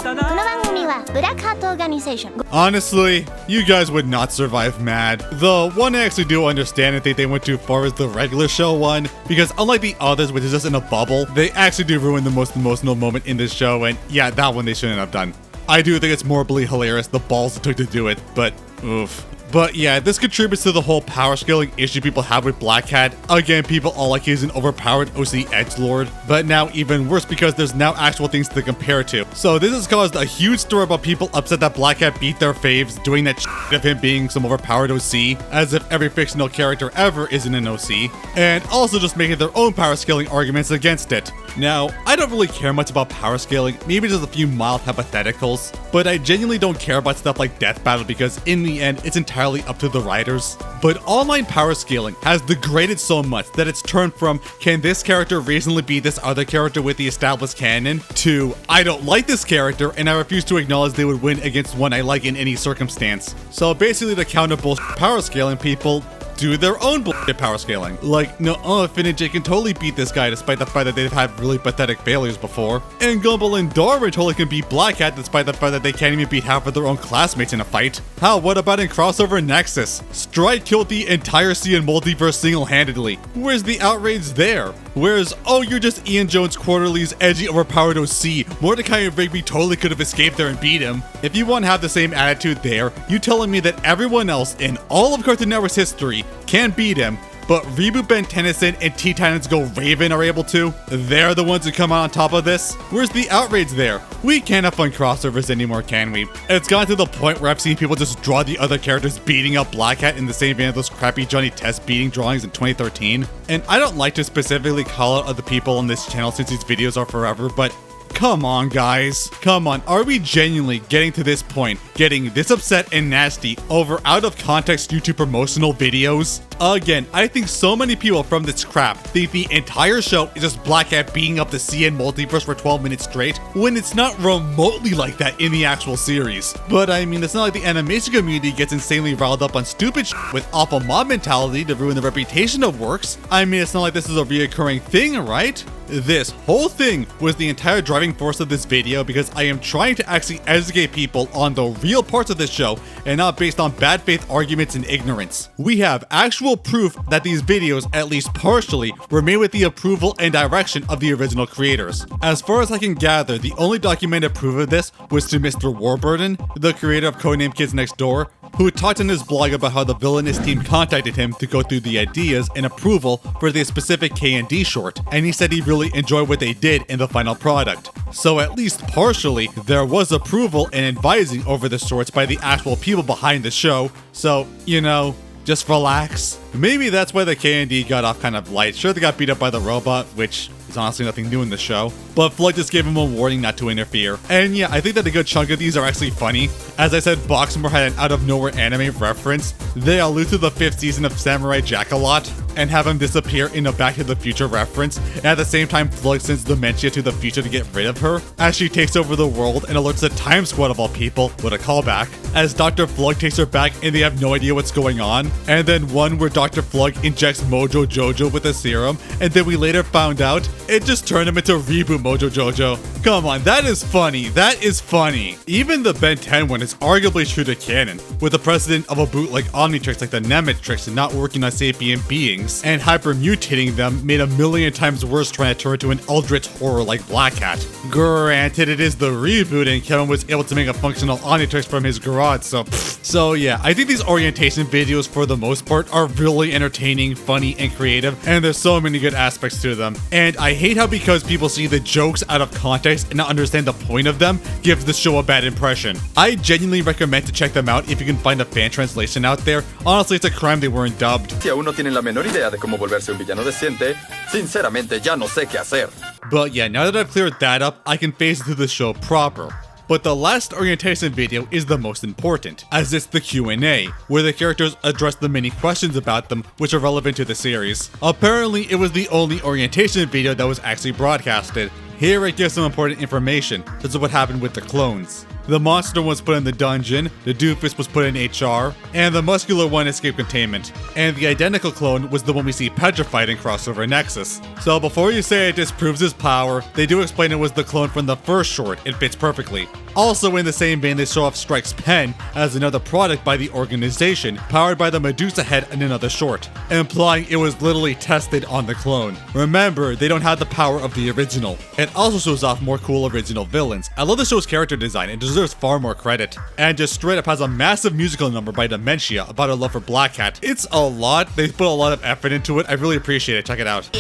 この番組はブラックハットオーガニゼーション Honestly, you guys would not survive MAD. The one I actually do understand and think they went too far is the regular show one, because unlike the others, which is just in a bubble, they actually do ruin the most emotional moment in this show, and yeah, that one they shouldn't have done. I do think it's morbidly hilarious the balls it took to do it, but oof. But yeah, this contributes to the whole power scaling issue people have with Black Hat. Again, people all like he's an overpowered OC edgelord, but now even worse because there's now actual things to compare to. So this has caused a huge stir about people upset that Black Hat beat their faves, doing that shit of him being some overpowered OC, as if every fictional character ever isn't an OC, and also just making their own power scaling arguments against it. Now, I don't really care much about power scaling, maybe just a few mild hypotheticals, but I genuinely don't care about stuff like Death Battle because in the end, it's entirely up to the writers. But online power scaling has degraded so much that it's turned from, can this character reasonably beat this other character with the established canon, to, I don't like this character and I refuse to acknowledge they would win against one I like in any circumstance. So basically to counter bullshit power scaling, people do their own bullshit power scaling. Like, no, Finn and Jake can totally beat this guy despite the fact that they've had really pathetic failures before. And Gumball and Darwin totally can beat Black Hat despite the fact that they can't even beat half of their own classmates in a fight. How, what about in Crossover Nexus? Strike killed the entire CN multiverse single-handedly. Where's the outrage there? Whereas, oh, you're just Ian Jones Quarterly's edgy overpowered OC. Mordecai and Rigby totally could have escaped there and beat him. If you want to have the same attitude there, you telling me that everyone else in all of Cartoon Network's history can beat him, but Reboot Ben Tennyson and T-Titans Go Raven are able to? They're the ones who come out on top of this? Where's the outrage there? We can't have fun crossovers anymore, can we? It's gotten to the point where I've seen people just draw the other characters beating up Black Hat in the same vein of those crappy Johnny Test beating drawings in 2013. And I don't like to specifically call out other people on this channel since these videos are forever, but come on, guys. Come on. Are we genuinely getting to this point, getting this upset and nasty over out of context YouTube promotional videos? Again, I think so many people from this crap think the entire show is just Black Hat beating up the CN multiverse for 12 minutes straight, when it's not remotely like that in the actual series. But I mean, it's not like the animation community gets insanely riled up on stupid shit with awful mob mentality to ruin the reputation of works. I mean, it's not like this is a reoccurring thing, right? This whole thing was the entire driving force of this video because I am trying to actually educate people on the real parts of this show and not based on bad faith arguments and ignorance. We have actual proof that these videos, at least partially, were made with the approval and direction of the original creators. As far as I can gather, the only documented proof of this was to Mr. Warburton, the creator of Codename Kids Next Door, who talked in his blog about how the Villainous team contacted him to go through the ideas and approval for the specific K&D short, and he said he really enjoyed what they did in the final product. So at least partially, there was approval and advising over the shorts by the actual people behind the show, so, you know, just relax. Maybe that's why the K&D got off kind of light. Sure, they got beat up by the robot, which is honestly nothing new in the show, but Flug just gave him a warning not to interfere. And yeah, I think that a good chunk of these are actually funny. As I said, Boxmore had an out-of-nowhere anime reference. They allude to the 5th season of Samurai Jack a lot, and have him disappear in a Back to the Future reference, and at the same time Flug sends Demencia to the future to get rid of her, as she takes over the world and alerts the Time Squad of all people, with a callback, as Dr. Flug takes her back and they have no idea what's going on, and then one where Dr. Flug injects Mojo Jojo with a serum, and then we later found out it just turned him into Reboot Mojo Jojo. Come on, that is funny, that is funny. Even the Ben 10 one is arguably true to canon, with the precedent of a bootleg Omnitrix like the Nemetrix and not working on sapient beings, and hypermutating them made a million times worse trying to turn into an eldritch horror like Black Hat. Granted, it is the reboot and Kevin was able to make a functional Omnitrix from his garage, so yeah, I think these orientation videos for the most part are really entertaining, funny, and creative, and there's so many good aspects to them. And I hate how because people see the jokes out of context and not understand the point of them, gives the show a bad impression. I genuinely recommend to check them out if you can find a fan translation out there. Honestly, it's a crime they weren't dubbed. Si aún no tienen la menor idea de cómo volverse un villano decente, sinceramente ya no sé qué hacer. But yeah, now that I've cleared that up, I can phase into the show proper. But the last orientation video is the most important, as it's the Q&A, where the characters address the many questions about them which are relevant to the series. Apparently, it was the only orientation video that was actually broadcasted. Here it gives some important information, such as what happened with the clones. The monster was put in the dungeon, the doofus was put in HR, and the muscular one escaped containment. And the identical clone was the one we see petrified in Crossover Nexus. So before you say it disproves his power, they do explain it was the clone from the first short, it fits perfectly. Also in the same vein, they show off Strike's pen as another product by the organization, powered by the Medusa head in another short, implying it was literally tested on the clone. Remember, they don't have the power of the original. It also shows off more cool original villains. I love the show's character design, it deserves far more credit. And just straight up has a massive musical number by Demencia about her love for Black Cat. It's a lot, they put a lot of effort into it, I really appreciate it, check it out.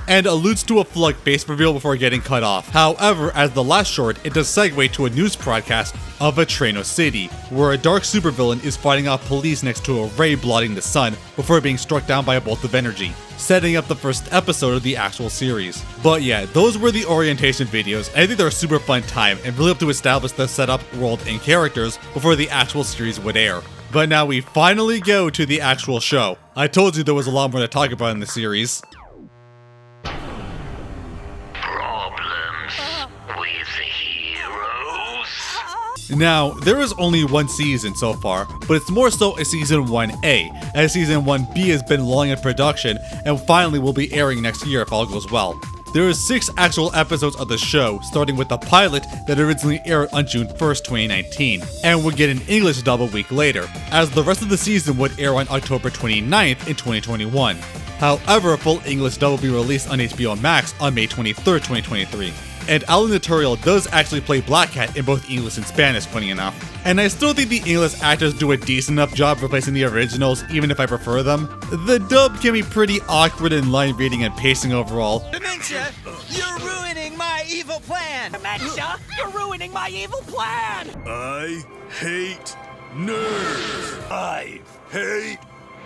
And alludes to a Flug face reveal before getting cut off. However, as the last short, it does segue to a news broadcast of Villainous City, where a dark supervillain is fighting off police next to a ray blotting the sun before being struck down by a bolt of energy, setting up the first episode of the actual series. But yeah, those were the orientation videos, and I think they're a super fun time and really help to establish the setup, world, and characters before the actual series would air. But now we finally go to the actual show. I told you there was a lot more to talk about in the series. Now, there is only one season so far, but it's more so a Season 1A, as Season 1B has been long in production and finally will be airing next year if all goes well. There are 6 actual episodes of the show, starting with the pilot that originally aired on June 1st, 2019, and would get an English dub a week later, as the rest of the season would air on October 29th in 2021. However, a full English dub will be released on HBO Max on May 23rd, 2023. And Alan Naturiel does actually play Black Cat in both English and Spanish, funny enough. And I still think the English actors do a decent enough job replacing the originals, even if I prefer them. The dub can be pretty awkward in line reading and pacing overall. Demencia, you're ruining my evil plan! Demencia, you're ruining my evil plan! I hate nerds. I hate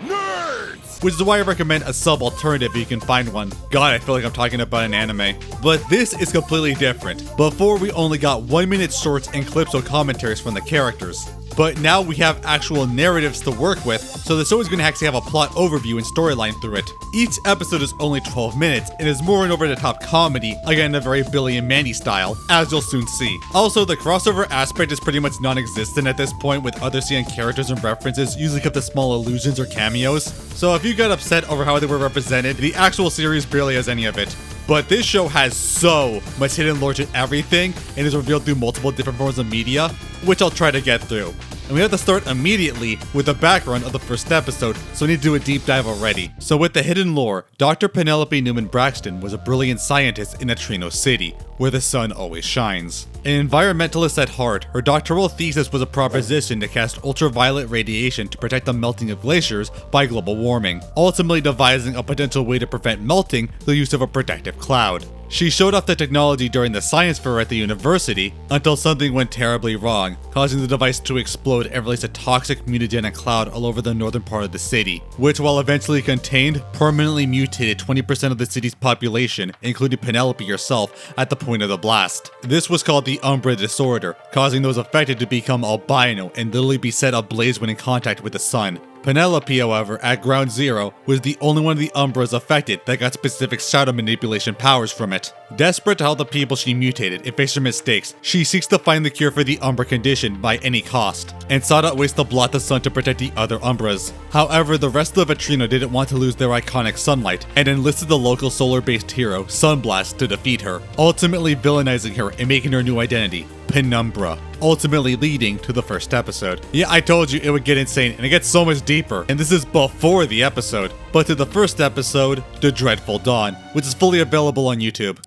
nerds! Which is why I recommend a sub alternative if you can find one. God, I feel like I'm talking about an anime. But this is completely different. Before, we only got 1-minute shorts and clips or commentaries from the characters. But now we have actual narratives to work with, so the show is going to actually have a plot overview and storyline through it. Each episode is only 12 minutes and is more an over-the-top comedy, again in a very Billy and Mandy style, as you'll soon see. Also, the crossover aspect is pretty much non-existent at this point, with other CN characters and references usually kept to small allusions or cameos. So if you got upset over how they were represented, the actual series barely has any of it. But this show has so much hidden lore to everything and is revealed through multiple different forms of media, which I'll try to get through. and we have to start immediately with the background of the first episode, so we need to do a deep dive already. So with the hidden lore, Dr. Penelope Newman Braxton was a brilliant scientist in Neutrino City, where the sun always shines. An environmentalist at heart, her doctoral thesis was a proposition to cast ultraviolet radiation to protect the melting of glaciers by global warming, ultimately devising a potential way to prevent melting through the use of a protective cloud. She showed off the technology during the science fair at the university until something went terribly wrong, causing the device to explode and release a toxic mutagenic cloud all over the northern part of the city, which, while eventually contained, permanently mutated 20% of the city's population, including Penelope herself, at the point of the blast. This was called the Umbra Disorder, causing those affected to become albino and literally be set ablaze when in contact with the sun. Penelope, however, at Ground Zero, was the only one of the Umbras affected that got specific shadow manipulation powers from it. Desperate to help the people she mutated and face her mistakes, she seeks to find the cure for the Umbra condition by any cost, and sought out ways to blot the sun to protect the other Umbras. However, the rest of Neutrino didn't want to lose their iconic sunlight, and enlisted the local solar-based hero, Sunblast, to defeat her, ultimately villainizing her and making her new identity, Penumbra, ultimately leading to the first episode. Yeah, I told you it would get insane, and it gets so much deeper, and this is before the episode. But to the first episode, The Dreadful Dawn, which is fully available on YouTube.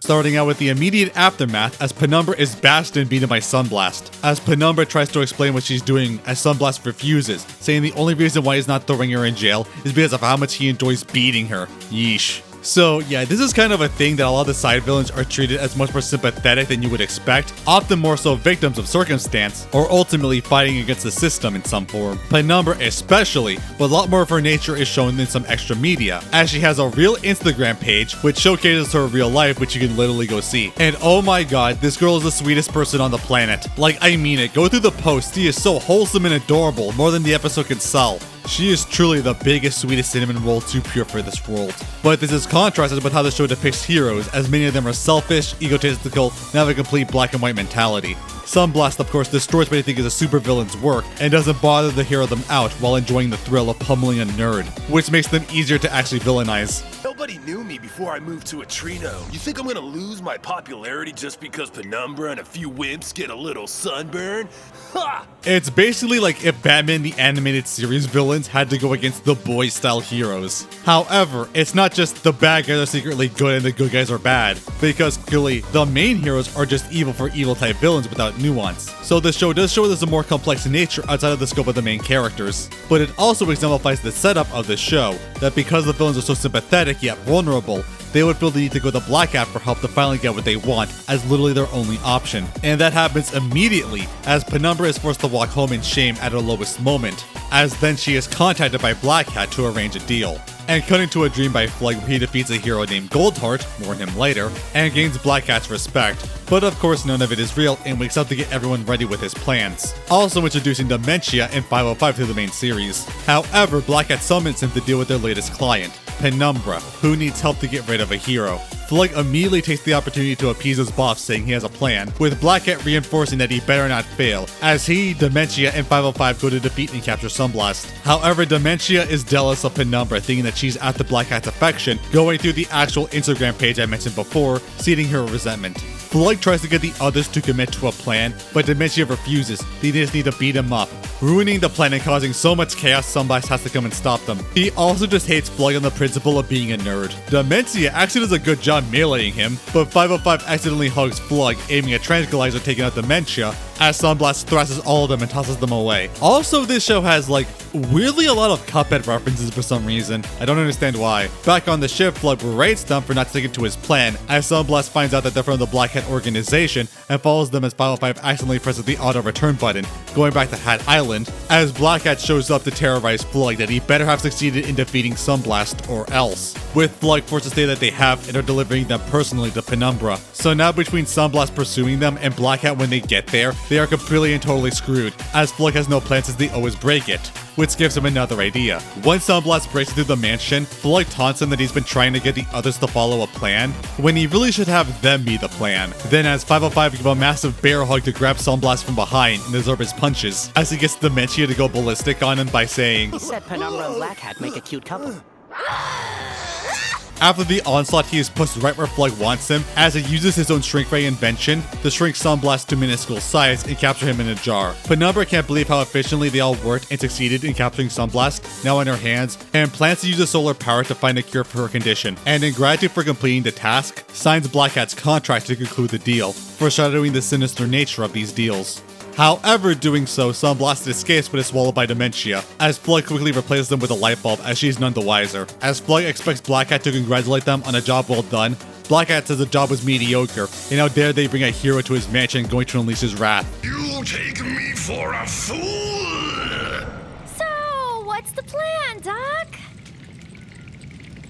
Starting out with the immediate aftermath as Penumbra is bashed and beaten by Sunblast. As Penumbra tries to explain what she's doing, as Sunblast refuses, saying the only reason why he's not throwing her in jail is because of how much he enjoys beating her. Yeesh. So yeah, this is kind of a thing that a lot of the side villains are treated as much more sympathetic than you would expect, often more so victims of circumstance, or ultimately fighting against the system in some form. Penumbra especially, but a lot more of her nature is shown in some extra media, as she has a real Instagram page which showcases her real life, which you can literally go see. And oh my god, this girl is the sweetest person on the planet. Like, I mean it, go through the post, she is so wholesome and adorable, more than the episode can sell. She is truly the biggest, sweetest cinnamon roll too pure for this world. But this is contrasted with how the show depicts heroes, as many of them are selfish, egotistical, and have a complete black and white mentality. Sunblast, of course, destroys what they think is a supervillain's work, and doesn't bother to hero them out while enjoying the thrill of pummeling a nerd, which makes them easier to actually villainize. Nobody knew me before I moved to Neutrino. You think I'm gonna lose my popularity just because Penumbra and a few wimps get a little sunburn? Ha! It's basically like if Batman the Animated Series villains had to go against the boy-style heroes. However, it's not just the bad guys are secretly good and the good guys are bad, because clearly the main heroes are just evil for evil type villains without nuance. So the show does show there's a more complex nature outside of the scope of the main characters. But it also exemplifies the setup of the show, that because the villains are so sympathetic yet vulnerable, they would feel the need to go to Black Hat for help to finally get what they want, as literally their only option. And that happens immediately, as Penumbra is forced to walk home in shame at her lowest moment, as then she is contacted by Black Hat to arrange a deal. And cut into a dream by Flug where he defeats a hero named Goldheart, more on him later, and gains Black Hat's respect. But of course none of it is real, and wakes up to get everyone ready with his plans. Also introducing Demencia and 505 to the main series. However, Black Hat summons him to deal with their latest client, Penumbra, who needs help to get rid of a hero. Flug immediately takes the opportunity to appease his boss, saying he has a plan, with Black Hat reinforcing that he better not fail, as he, Demencia, and 505 go to defeat and capture Sunblast. However, Demencia is jealous of Penumbra, thinking that she's after Black Hat's affection, going through the actual Instagram page I mentioned before, seeding her resentment. Flug tries to get the others to commit to a plan, but Demencia refuses. They just need to beat him up, ruining the plan and causing so much chaos Sunblast has to come and stop them. He also just hates Flug on the principle of being a nerd. Demencia actually does a good job meleeing him, but 505 accidentally hugs Flug, aiming a tranquilizer taking out Demencia, as Sunblast thrashes all of them and tosses them away. Also, this show has, like, weirdly a lot of Cuphead references for some reason. I don't understand why. Back on the ship, Flug berates them for not sticking to his plan, as Sunblast finds out that they're from the Black Hat organization and follows them as 505 accidentally presses the auto return button, going back to Hat Island, as Black Hat shows up to terrorize Flug that he better have succeeded in defeating Sunblast or else, with Flug forced to say that they have and are delivering them personally to Penumbra. So now between Sunblast pursuing them and Black Hat when they get there, they are completely and totally screwed, as Flug has no plan since they always break it, which gives him another idea. Once Sunblast breaks into the mansion, Flug taunts him that he's been trying to get the others to follow a plan, when he really should have them be the plan. Then as 505 give a massive bear hug to grab Sunblast from behind and absorb his punches, as he gets Demencia to go ballistic on him by saying, He said Penumbra and Black Hat make a cute couple. After the onslaught, he is pushed right where Flug wants him as he uses his own shrink ray invention to shrink Sunblast to minuscule size and capture him in a jar. Penumbra can't believe how efficiently they all worked and succeeded in capturing Sunblast, now in her hands, and plans to use the solar power to find a cure for her condition. And in gratitude for completing the task, signs Black Cat's contract to conclude the deal, foreshadowing the sinister nature of these deals. However, doing so, Sunblast escapes but is swallowed by Demencia, as Flug quickly replaces them with a light bulb as she's none the wiser. As Flug expects Black Cat to congratulate them on a job well done, Black Cat says the job was mediocre, and how dare they bring a hero to his mansion going to unleash his wrath. You take me for a fool! So, what's the plan, Doc?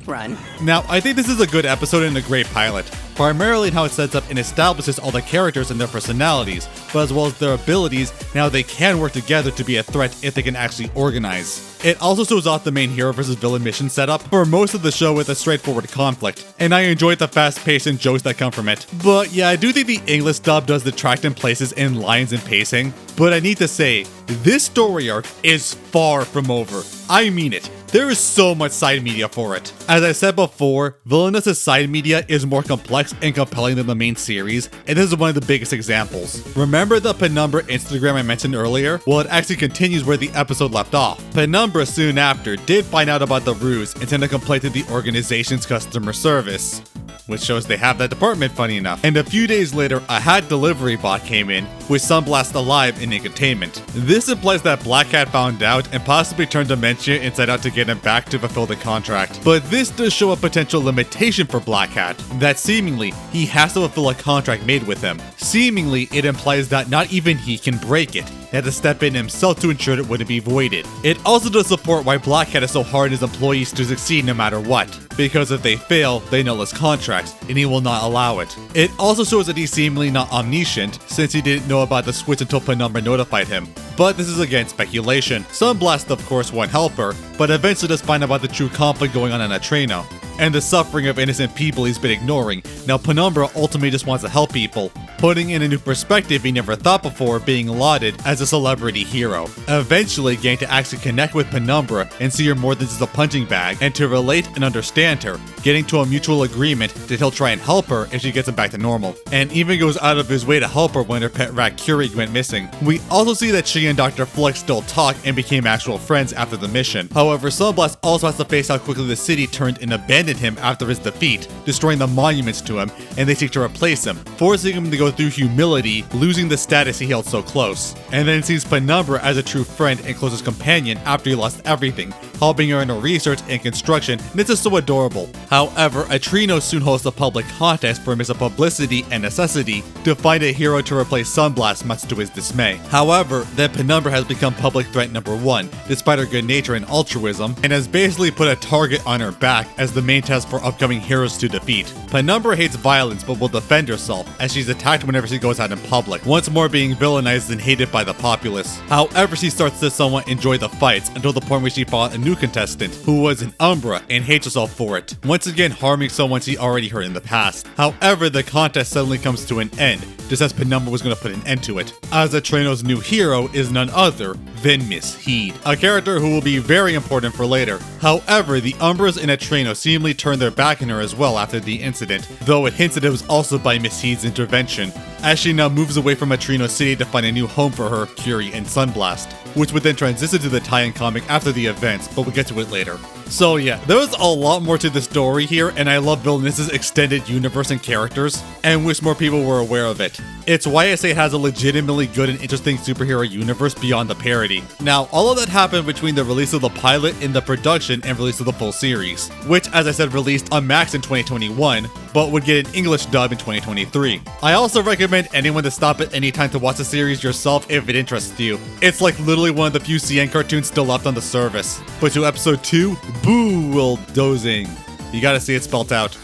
Run. Now, I think this is a good episode and a great pilot, primarily in how it sets up and establishes all the characters and their personalities, but as well as their abilities and how they can work together to be a threat if they can actually organize. It also shows off the main hero versus villain mission setup for most of the show with a straightforward conflict, and I enjoyed the fast pace and jokes that come from it. But yeah, I do think the English dub does detract in places in lines and pacing, but I need to say, this story arc is far from over. I mean it. There is so much side media for it. As I said before, Villainous' side media is more complex and compelling than the main series, and this is one of the biggest examples. Remember the Penumbra Instagram I mentioned earlier? Well, it actually continues where the episode left off. Penumbra soon after did find out about the ruse and sent a complaint to the organization's customer service, which shows they have that department, funny enough. And a few days later, a hat delivery bot came in, with Sunblast alive and in containment. This implies that Black Cat found out and possibly turned Demencia and set out to get him back to fulfill the contract. But this does show a potential limitation for Black Cat, that seemingly he has to fulfill a contract made with him. Seemingly, it implies that not even he can break it. He had to step in himself to ensure it wouldn't be voided. It also does support why Black Cat is so hard on his employees to succeed no matter what, because if they fail, they null his contracts, and he will not allow it. It also shows that he's seemingly not omniscient, since he didn't know about the switch until Penumbra notified him. But this is again speculation. Sunblast of course won't help her, but eventually does find out about the true conflict going on in Atreno, and the suffering of innocent people he's been ignoring. Now Penumbra ultimately just wants to help people, putting in a new perspective he never thought before, being lauded as a celebrity hero. Eventually getting to actually connect with Penumbra and see her more than just a punching bag, and to relate and understand her, getting to a mutual agreement that he'll try and help her if she gets him back to normal, and even goes out of his way to help her when her pet rat Curie went missing. We also see that she and Dr. Flug still talk and became actual friends after the mission. However, Sunblast also has to face how quickly the city turned and abandoned him after his defeat, destroying the monuments to him, and they seek to replace him, forcing him to go through humility, losing the status he held so close, and then sees Penumbra as a true friend and closest companion after he lost everything, helping her in her research and construction, and it's just so adorable. However, Atreno soon hosts a public contest for a mix of publicity and necessity to find a hero to replace Sunblast, much to his dismay. However, then Penumbra has become public threat number one, despite her good nature and altruism, and has basically put a target on her back as the main test for upcoming heroes to defeat. Penumbra hates violence but will defend herself, as she's attacked whenever she goes out in public, once more being villainized and hated by the populace. However, she starts to somewhat enjoy the fights until the point where she fought a new contestant, who was an Umbra, and hates herself for it, once again harming someone she already hurt in the past. However, the contest suddenly comes to an end, just as Penumbra was going to put an end to it, as Atreno's new hero is none other than Miss Heed, a character who will be very important for later. However, the Umbras in Atreno seemingly turned their back on her as well after the incident, though it hints that it was also by Miss Heed's intervention, as she now moves away from Atreno City to find a new home for her, Curie, and Sunblast, which would then transition to the tie-in comic after the events, but we'll get to it later. So yeah, there was a lot more to the story here, and I love Villainous' extended universe and characters, and wish more people were aware of it. It's why I say it has a legitimately good and interesting superhero universe beyond the parody. Now, all of that happened between the release of the pilot in the production and release of the full series, which, as I said, released on Max in 2021, but would get an English dub in 2023. I also recommend anyone to stop at any time to watch the series yourself if it interests you. It's like literally one of the few CN cartoons still left on the service. But to episode 2, Boo-ldozing. You gotta see it spelt out.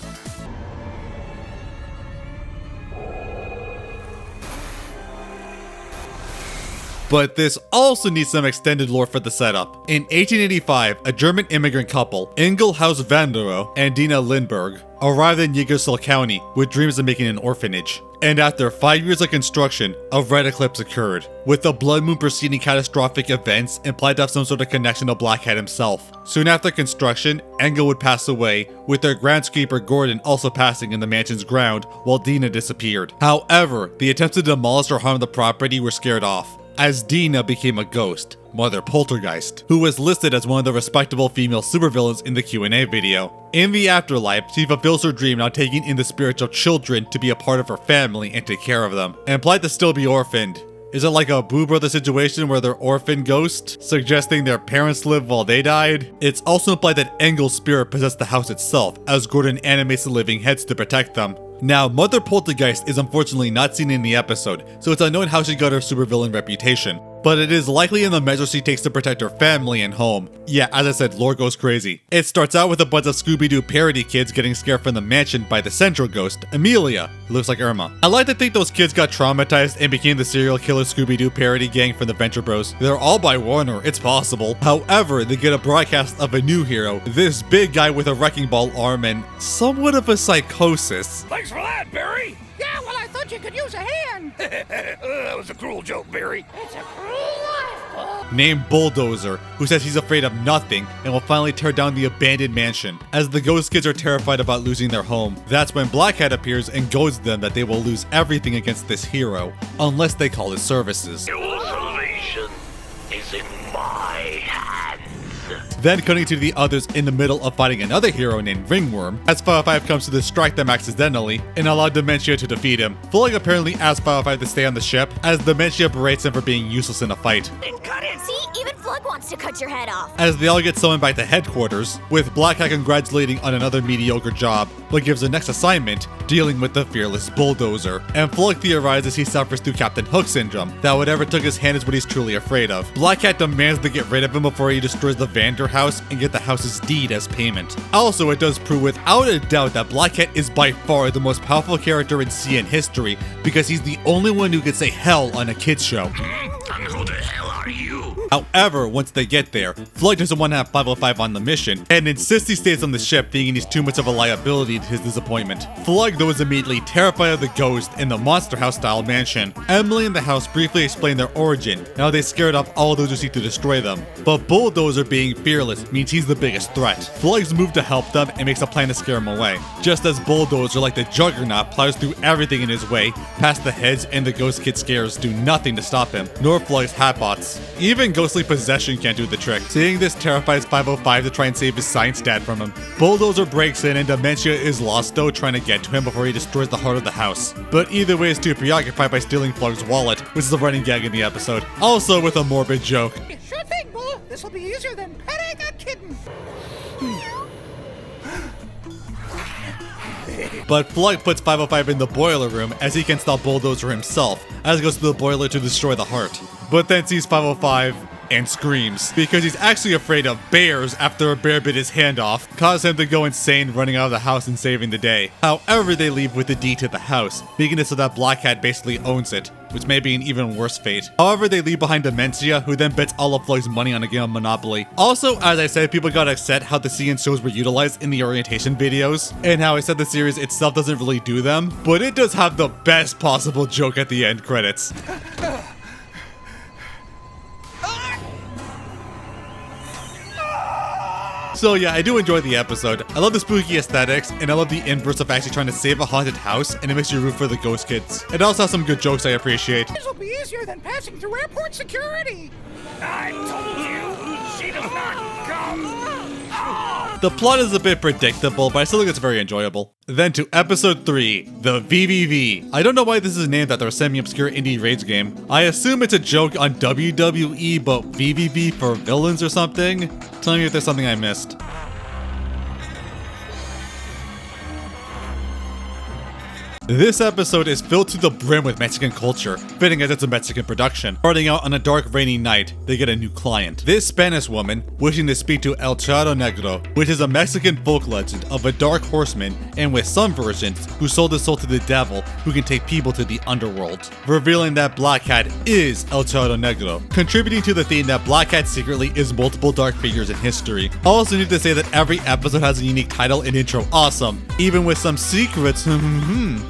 But this also needs some extended lore for the setup. In 1885, a German immigrant couple, Ingelhaus Vanderow and Dina Lindberg, arrived in Yggdrasil County with dreams of making an orphanage. And after 5 years of construction, a red eclipse occurred, with the blood moon preceding catastrophic events implied to have some sort of connection to Blackhead himself. Soon after construction, Engel would pass away, with their groundskeeper Gordon also passing in the mansion's ground, while Dina disappeared. However, the attempts to demolish or harm the property were scared off, as Dina became a ghost, Mother Poltergeist, who was listed as one of the respectable female supervillains in the Q&A video. In the afterlife, she fulfills her dream now taking in the spirits of children to be a part of her family and take care of them, and implied to still be orphaned. Is it like a Boo Brother situation where they're orphan ghosts, suggesting their parents lived while they died? It's also implied that Engel's spirit possessed the house itself, as Gordon animates the living heads to protect them. Now, Mother Poltergeist is unfortunately not seen in the episode, so it's unknown how she got her supervillain reputation, but it is likely in the measures she takes to protect her family and home. Yeah, as I said, lore goes crazy. It starts out with a bunch of Scooby-Doo parody kids getting scared from the mansion by the central ghost, Amelia, who looks like Irma. I like to think those kids got traumatized and became the serial killer Scooby-Doo parody gang from the Venture Bros. They're all by Warner, it's possible. However, they get a broadcast of a new hero, this big guy with a wrecking ball arm and somewhat of a psychosis. Thanks for that, Barry! Yeah, well, I thought you could use a hand. That was a cruel joke, Barry. It's a cruel life, Bob. Named Boo-ldozing, who says he's afraid of nothing and will finally tear down the abandoned mansion. As the ghost kids are terrified about losing their home, that's when Blackhead appears and goads them that they will lose everything against this hero, unless they call his services. Your salvation is in my hands. Then cutting to the others in the middle of fighting another hero named Ringworm, as 505 comes to distract them accidentally and allow Demencia to defeat him. Flug apparently asks 505 to stay on the ship, as Demencia berates him for being useless in a fight. Cut it! See, even Flug wants to cut your head off. As they all get summoned back to headquarters, with Blackhead congratulating on another mediocre job, but gives the next assignment, dealing with the fearless Boo-ldozing. And Flug theorizes he suffers through Captain Hook syndrome, that whatever took his hand is what he's truly afraid of. Blackhead demands to get rid of him before he destroys the Vander house and get the house's deed as payment. Also, it does prove without a doubt that Blackhead is by far the most powerful character in CN history, because he's the only one who can say hell on a kids show. And who the hell are you? However, once they get there, Flug doesn't want to have 505 on the mission, and insists he stays on the ship, thinking he's too much of a liability to his disappointment. Flug, though, is immediately terrified of the ghost in the Monster House-style mansion. Emily and the house briefly explain their origin, now they scared off all those who seek to destroy them. But Boo-ldozing being fearless means he's the biggest threat. Flug's move to help them and makes a plan to scare him away. Just as Boo-ldozing, like the Juggernaut, plows through everything in his way, past the heads and the ghost kid scares do nothing to stop him, nor Flug's hatbots. Even ghostly possession can't do the trick. Seeing this terrifies 505 to try and save his science dad from him. Boo-ldozing breaks in and Demencia is lost though, trying to get to him before he destroys the heart of the house. But either way is too preoccupied by stealing Flug's wallet, which is a running gag in the episode. Also with a morbid joke. Sure thing, Bull. This'll be easier than petting a kitten. But Flug puts 505 in the boiler room as he can stop Boo-ldozing himself, as he goes to the boiler to destroy the heart. But then sees 505 and screams, because he's actually afraid of bears after a bear bit his hand off, caused him to go insane running out of the house and saving the day. However, they leave with the deed to the house, making it so that Blackhead basically owns it, which may be an even worse fate. However, they leave behind Demencia, who then bets all of Flug's money on a game of Monopoly. Also, as I said, people got upset how the CN shows were utilized in the orientation videos, and how I said the series itself doesn't really do them, but it does have the best possible joke at the end credits. So yeah, I do enjoy the episode. I love the spooky aesthetics, and I love the inverse of actually trying to save a haunted house, and it makes you root for the ghost kids. It also has some good jokes I appreciate. This'll be easier than passing through airport security. I told you, she does not come. The plot is a bit predictable, but I still think it's very enjoyable. Then to episode 3, the VVV. I don't know why this is named after a semi-obscure indie rage game. I assume it's a joke on WWE, but VVV for villains or something? Tell me if there's something I missed. This episode is filled to the brim with Mexican culture, fitting as it's a Mexican production. Starting out on a dark, rainy night, they get a new client. This Spanish woman, wishing to speak to El Charro Negro, which is a Mexican folk legend of a dark horseman, and with some versions, who sold his soul to the devil, who can take people to the underworld. Revealing that Black Cat is El Charro Negro, contributing to the theme that Black Cat secretly is multiple dark figures in history. Also need to say that every episode has a unique title and intro awesome, even with some secrets.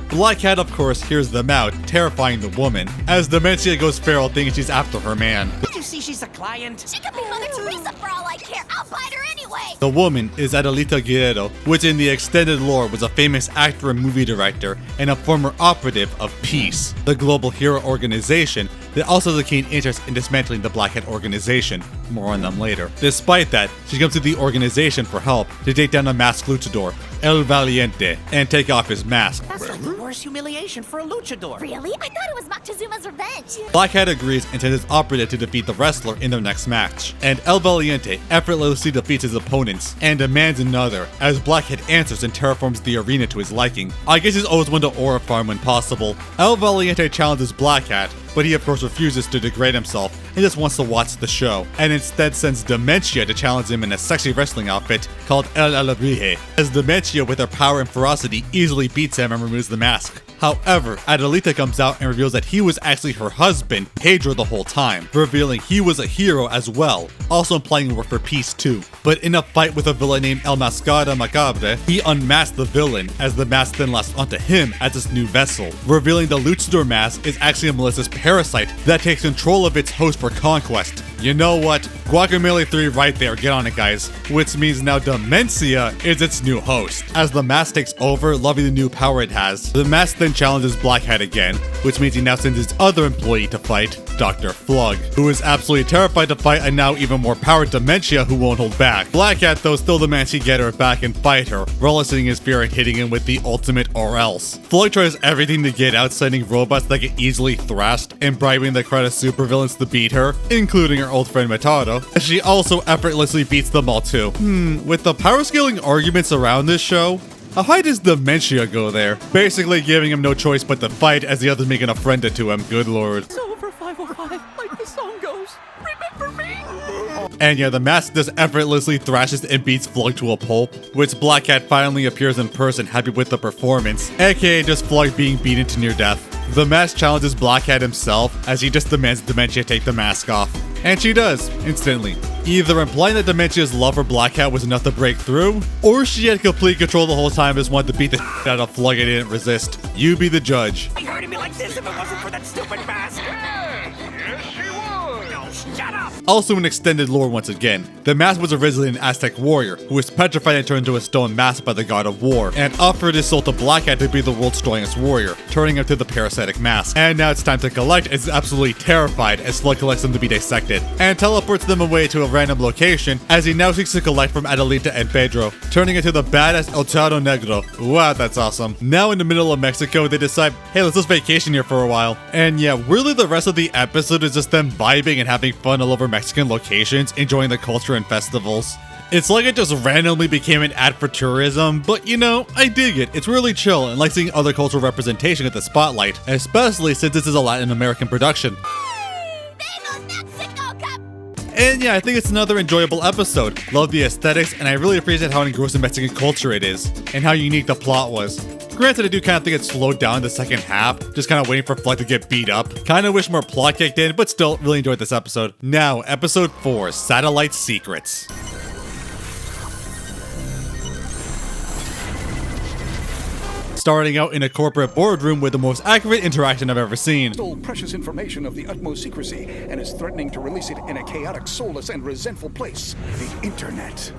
Black Cat, of course, hears them out, terrifying the woman, as Demencia goes feral thinking she's after her man. Did you see she's a client? She could be Mother Teresa for all I care. I'll bite her anyway. The woman is Adelita Guerrero, which in the extended lore was a famous actor and movie director and a former operative of Peace, the global hero organization that also has a keen interest in dismantling the Black Hat organization. More on them later. Despite that, she comes to the organization for help to take down a masked luchador, El Valiente, and take off his mask. That's like the worst humiliation for a luchador. Really? I thought it was Moctezuma's revenge. Black Hat agrees and sends his operative to defeat the wrestler in their next match. And El Valiente effortlessly defeats his opponents and demands another, as Black Hat answers and terraforms the arena to his liking. I guess he's always one to aura farm when possible. El Valiente challenges Black Hat, but he of course refuses to degrade himself and just wants to watch the show, and instead sends Demencia to challenge him in a sexy wrestling outfit called El Alebrije, as Demencia with her power and ferocity easily beats him and removes the mask. However, Adelita comes out and reveals that he was actually her husband, Pedro, the whole time, revealing he was a hero as well, also implying work for peace too. But in a fight with a villain named El Mascara Macabre, he unmasked the villain, as the mask then latched onto him as his new vessel, revealing the luchador mask is actually a malicious parasite that takes control of its host for conquest. You know what? Guacamole 3 right there, get on it guys. Which means now Demencia is its new host. As the mask takes over, loving the new power it has, the mask then challenges Black Hat again, which means he now sends his other employee to fight, Dr. Flug, who is absolutely terrified to fight a now even more powered Demencia who won't hold back. Black Hat though still demands he get her back and fight her, relishing his fear and hitting him with the ultimate or else. Flug tries everything to get out, sending robots that get easily thrashed and bribing the crowd of supervillains to beat her, including her old friend Matado. She also effortlessly beats them all too. With the power scaling arguments around this show, how high does Demencia go there? Basically giving him no choice but to fight as the others making a friend to him, good lord. It's over 505, like the song goes. Remember me? And yeah, the mask just effortlessly thrashes and beats Flug to a pulp, which Black Cat finally appears in person happy with the performance, aka just Flug being beaten to near death. The mask challenges Black Cat himself as he just demands Demencia take the mask off. And she does, instantly. Either implying that Demencia's love for Black Cat was enough to break through, or she had complete control the whole time and just wanted to beat the out of Flug and didn't resist. You be the judge. You hurting me like this if it wasn't for that stupid mask. Yes, she would. No, shut up. Also in extended lore once again, the mask was originally an Aztec warrior who was petrified and turned into a stone mask by the god of war, and offered his soul to Black Cat to be the world's strongest warrior, turning him to the parasitic mask. And now it's time to collect, as absolutely terrified as Flug collects them to be dissected, and teleports them away to a random location as he now seeks to collect from Adelita and Pedro, turning into the badass El Charro Negro. Wow, that's awesome. Now in the middle of Mexico, they decide, hey, let's just vacation here for a while. And yeah, really the rest of the episode is just them vibing and having fun all over Mexican locations, enjoying the culture and festivals. It's like it just randomly became an ad for tourism, but you know, I dig it. It's really chill and like seeing other cultural representation at the spotlight, especially since this is a Latin American production. And yeah, I think it's another enjoyable episode. Love the aesthetics, and I really appreciate how engrossing Mexican culture it is, and how unique the plot was. Granted, I do kind of think it slowed down in the second half, just kind of waiting for Flug to get beat up. Kind of wish more plot kicked in, but still, really enjoyed this episode. Now, episode 4, Satellite Secrets. Starting out in a corporate boardroom with the most accurate interaction I've ever seen. Stole precious information of the utmost secrecy and is threatening to release it in a chaotic, soulless, and resentful place, the internet.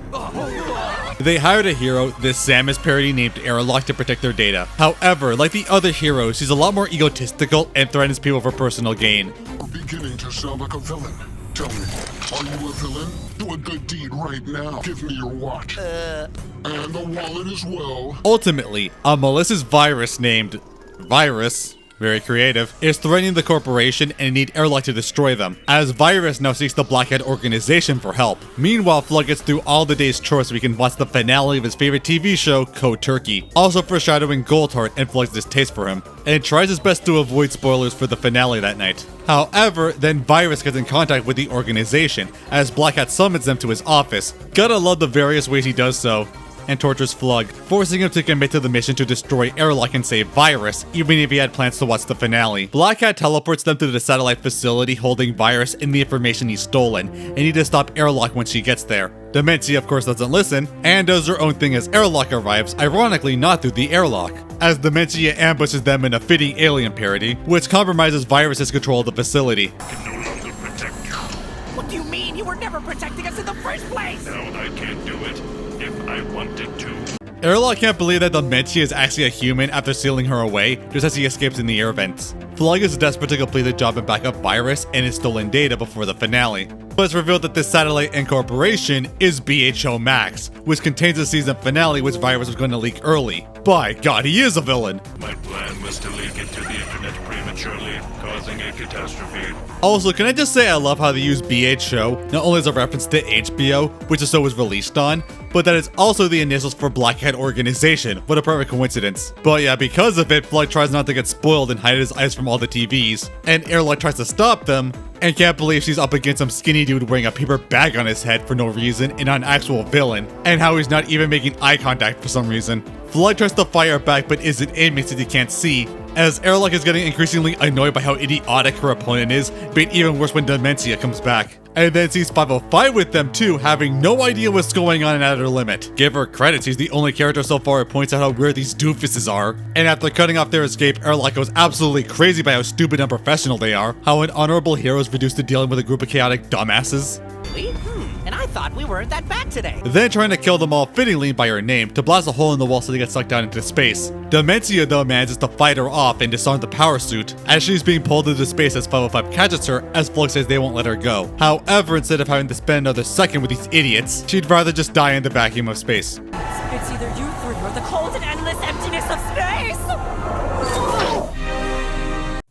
They hired a hero, this Samus parody named Airlock, to protect their data. However, like the other heroes, she's a lot more egotistical and threatens people for personal gain. You're beginning to sound like a villain. Tell me, are you a villain? Do a good deed right now. Give me your watch. And the wallet as well. Ultimately, a malicious virus named Virus very creative, is threatening the corporation and need Airlock to destroy them, as Virus now seeks the Black Hat organization for help. Meanwhile, Flug gets through all the day's chores so he can watch the finale of his favorite TV show, Code Turkey, also foreshadowing Goldheart and Flug's distaste for him, and tries his best to avoid spoilers for the finale that night. However, then Virus gets in contact with the organization, as Black Hat summons them to his office. Gotta love the various ways he does so, and tortures Flug, forcing him to commit to the mission to destroy Airlock and save Virus, even if he had plans to watch the finale. Black Hat teleports them to the Satellite facility holding Virus and the information he's stolen, and need to stop Airlock when she gets there. Demencia of course doesn't listen, and does her own thing as Airlock arrives, ironically not through the airlock, as Demencia ambushes them in a fitting alien parody, which compromises Virus's control of the facility. What do you mean? You were never protecting us in the first place! No, I can't do it. If I wanted to. Airlock can't believe that Demencia is actually a human after sealing her away, just as he escapes in the air vents. Flug is desperate to complete the job and back up Virus and his stolen data before the finale. But it's revealed that this satellite incorporation is BHO Max, which contains the season finale which Virus was going to leak early. By God, he is a villain! My plan was to leak it to the internet prematurely, causing a catastrophe. Also, can I just say I love how they use BHO, not only as a reference to HBO, which the show was released on, but that it's also the initials for Black Hat Organization. What a perfect coincidence. But yeah, because of it, Flug tries not to get spoiled and hide his eyes from all the TVs, and Airlock tries to stop them, and can't believe she's up against some skinny dude wearing a paper bag on his head for no reason and an actual villain, and how he's not even making eye contact for some reason. Flug tries to fire back but isn't aiming since he can't see, as Airlock is getting increasingly annoyed by how idiotic her opponent is, being even worse when Demencia comes back. And then sees 505 with them too, having no idea what's going on and at her limit. Give her credit, she's the only character so far who points out how weird these doofuses are. And after cutting off their escape, Airlock goes absolutely crazy by how stupid and unprofessional they are, how an honorable hero is reduced to dealing with a group of chaotic dumbasses. Really? And I thought we weren't that bad today. Then trying to kill them all fittingly by her name to blast a hole in the wall so they get sucked down into space. Demencia though manages to fight her off and disarm the power suit, as she's being pulled into space as 505 catches her, as Flug says they won't let her go. However, instead of having to spend another second with these idiots, she'd rather just die in the vacuum of space. It's either you three or the cold and endless emptiness of space!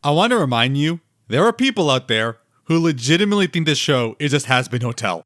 I want to remind you, there are people out there who legitimately think this show is just Has-Been Hotel.